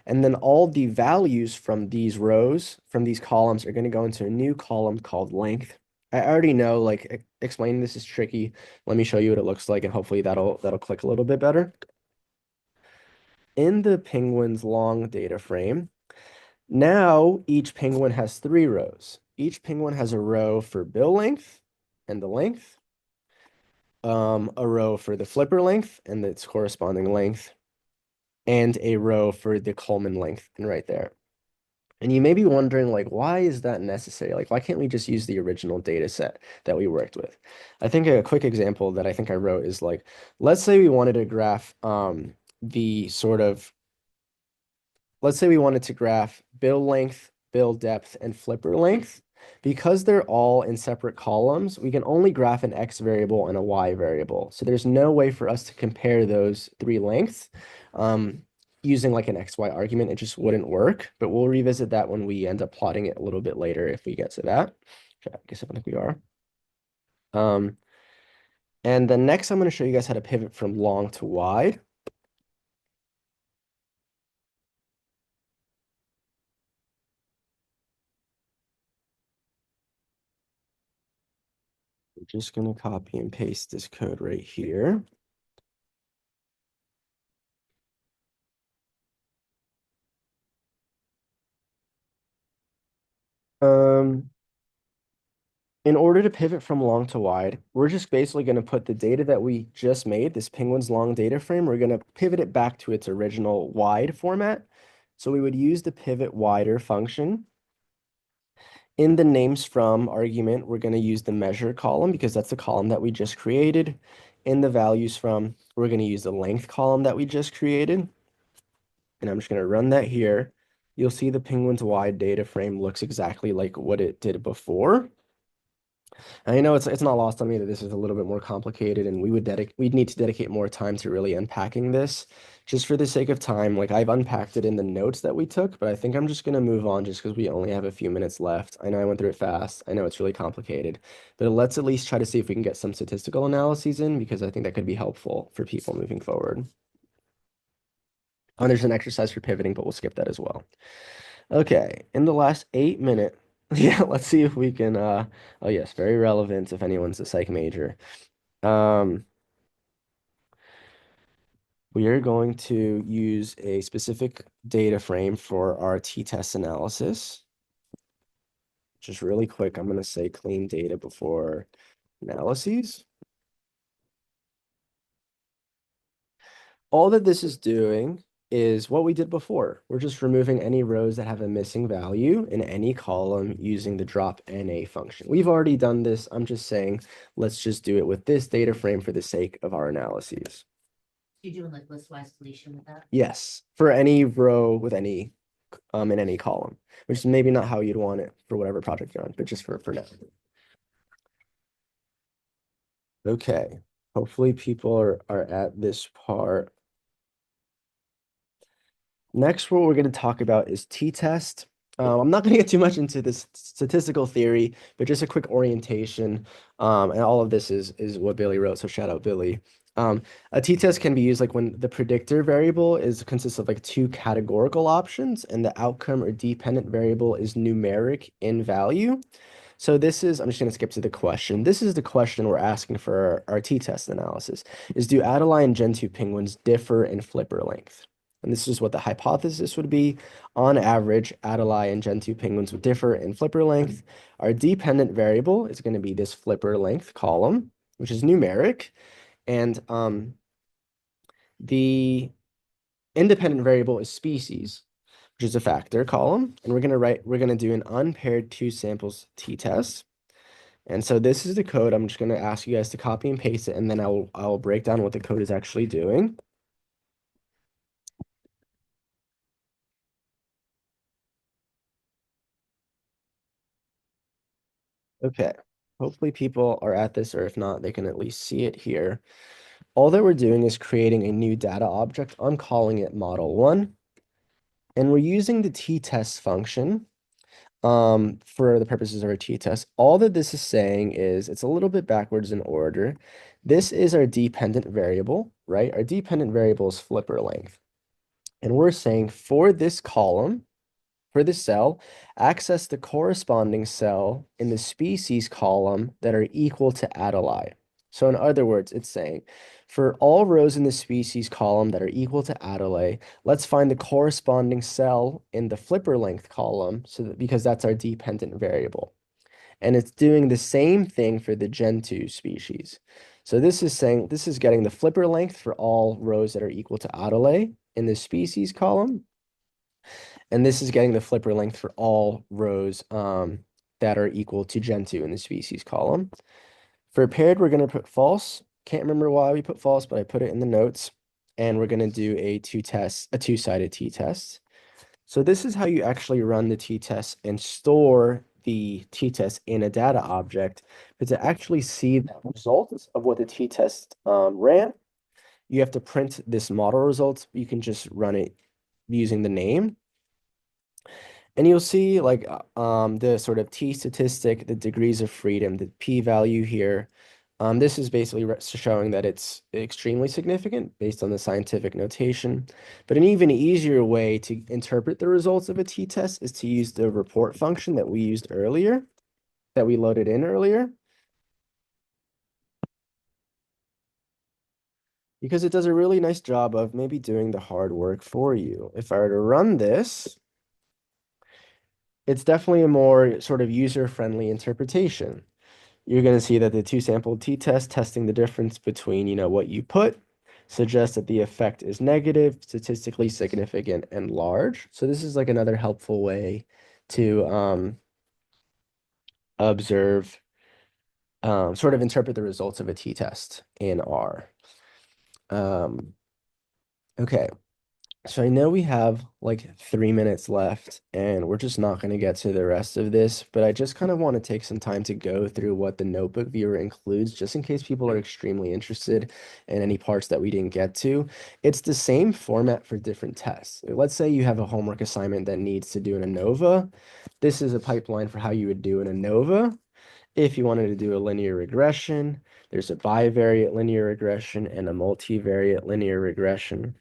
And then all the values from these rows, from these columns, are going to go into a new column called length. I already know like explaining this is tricky. Let me show you what it looks like, and hopefully that'll click a little bit better. In the penguin's long data frame, now each penguin has 3 rows. Each penguin has a row for bill length and the length, a row for the flipper length and its corresponding length, and a row for the Coleman length, and right there. And you may be wondering, like, why is that necessary? Like, why can't we just use the original data set that we worked with? I think a quick example that I think I wrote is like, let's say we wanted to graph let's say we wanted to graph bill length, bill depth, and flipper length. Because they're all in separate columns, we can only graph an X variable and a Y variable. So there's no way for us to compare those 3 lengths using like an XY argument. It just wouldn't work, but we'll revisit that when we end up plotting it a little bit later if we get to that. I guess I think we are. And then next, I'm going to show you guys how to pivot from long to wide. I'm just gonna copy and paste this code right here. Um, in order to pivot from long to wide, we're just basically going to put the data that we just made, this penguin's long data frame, we're going to pivot it back to its original wide format. So we would use the pivot wider function. In the names from argument, we're going to use the measure column because that's the column that we just created. In the values from, we're going to use the length column that we just created. And I'm just going to run that here. You'll see the penguin's wide data frame looks exactly like what it did before. I know it's not lost on me that this is a little bit more complicated, and we'd need to dedicate more time to really unpacking this. Just for the sake of time, like I've unpacked it in the notes that we took, but I think I'm just gonna move on just because we only have a few minutes left. I know I went through it fast. I know it's really complicated, but let's at least try to see if we can get some statistical analyses in because I think that could be helpful for people moving forward. Oh, there's an exercise for pivoting, but we'll skip that as well. Okay, in the last 8 minutes. Yeah, let's see if we can oh yes, very relevant if anyone's a psych major. We are going to use a specific data frame for our t-test analysis. Just really quick, I'm going to say clean data before analyses. All that this is doing is what we did before. We're just removing any rows that have a missing value in any column using the drop NA function. We've already done this. I'm just saying, let's just do it with this data frame for the sake of our analyses. You're doing like list-wise deletion with that? Yes, for any row with any in any column, which is maybe not how you'd want it for whatever project you're on, but just for now. Okay, hopefully people are at this part. Next, what we're going to talk about is t-test. I'm not going to get too much into this statistical theory, but just a quick orientation. And all of this is what Billy wrote, so shout out Billy. A t-test can be used like when the predictor variable consists of like two categorical options, and the outcome or dependent variable is numeric in value. So this is, I'm just going to skip to the question. This is the question we're asking for our t-test analysis, is do Adelie and Gentoo penguins differ in flipper length? And this is what the hypothesis would be. On average, Adelie and Gentoo penguins would differ in flipper length. Our dependent variable is going to be this flipper length column, which is numeric. And the independent variable is species, which is a factor column. And we're going to do an unpaired two samples t-test. And so this is the code. I'm just going to ask you guys to copy and paste it, and then I'll break down what the code is actually doing. Okay, hopefully people are at this, or if not, they can at least see it here. All that we're doing is creating a new data object. I'm calling it model1. And we're using the t-test function for the purposes of our t-test. All that this is saying is, it's a little bit backwards in order. This is our dependent variable, right? Our dependent variable is flipper length. And we're saying for this column, for this cell, access the corresponding cell in the species column that are equal to Adelie. So in other words, it's saying for all rows in the species column that are equal to Adelie, let's find the corresponding cell in the flipper length column because that's our dependent variable. And it's doing the same thing for the Gentoo species. So this is saying this is getting the flipper length for all rows that are equal to Adelie in the species column. And this is getting the flipper length for all rows that are equal to Gentoo in the species column. For paired, we're going to put false. Can't remember why we put false, but I put it in the notes. And we're going to do a two-sided t-test. So this is how you actually run the t-test and store the t-test in a data object. But to actually see the results of what the t-test ran, you have to print this model results. You can just run it using the name. And you'll see like the sort of t statistic, the degrees of freedom, the p-value here. This is basically showing that it's extremely significant based on the scientific notation. But an even easier way to interpret the results of a t-test is to use the report function that we used earlier, that we loaded in earlier. because it does a really nice job of maybe doing the hard work for you. If I were to run this, it's definitely a more sort of user-friendly interpretation. You're going to see that the two sampled t-test testing the difference between, what you put suggests that the effect is negative, statistically significant, and large. So this is like another helpful way to observe, sort of interpret the results of a t-test in R. Okay. So I know we have like 3 minutes left, and we're just not going to get to the rest of this, but I just kind of want to take some time to go through what the notebook viewer includes, just in case people are extremely interested in any parts that we didn't get to. It's the same format for different tests. Let's say you have a homework assignment that needs to do an ANOVA. This is a pipeline for how you would do an ANOVA. If you wanted to do a linear regression, there's a bivariate linear regression and a multivariate linear regression.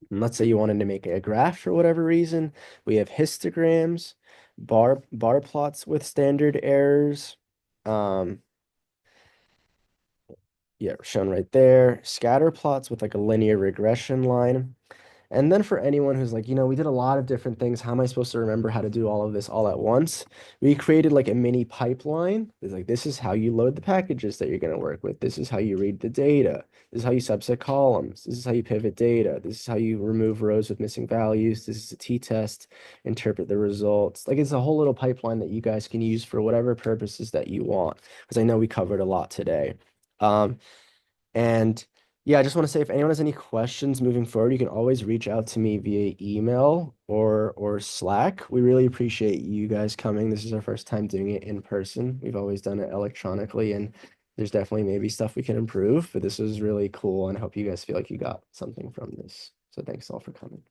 And let's say you wanted to make a graph for whatever reason. We have histograms, bar plots with standard errors. Yeah, shown right there. Scatter plots with like a linear regression line. And then for anyone who's like, we did a lot of different things. How am I supposed to remember how to do all of this all at once? We created like a mini pipeline. It's like, this is how you load the packages that you're going to work with. This is how you read the data. This is how you subset columns. This is how you pivot data. This is how you remove rows with missing values. This is a t-test, interpret the results. Like, it's a whole little pipeline that you guys can use for whatever purposes that you want, because I know we covered a lot today. And yeah, I just want to say, if anyone has any questions moving forward, you can always reach out to me via email or Slack. We really appreciate you guys coming. This is our first time doing it in person. We've always done it electronically, and there's definitely maybe stuff we can improve, but this was really cool, and I hope you guys feel like you got something from this. So thanks all for coming.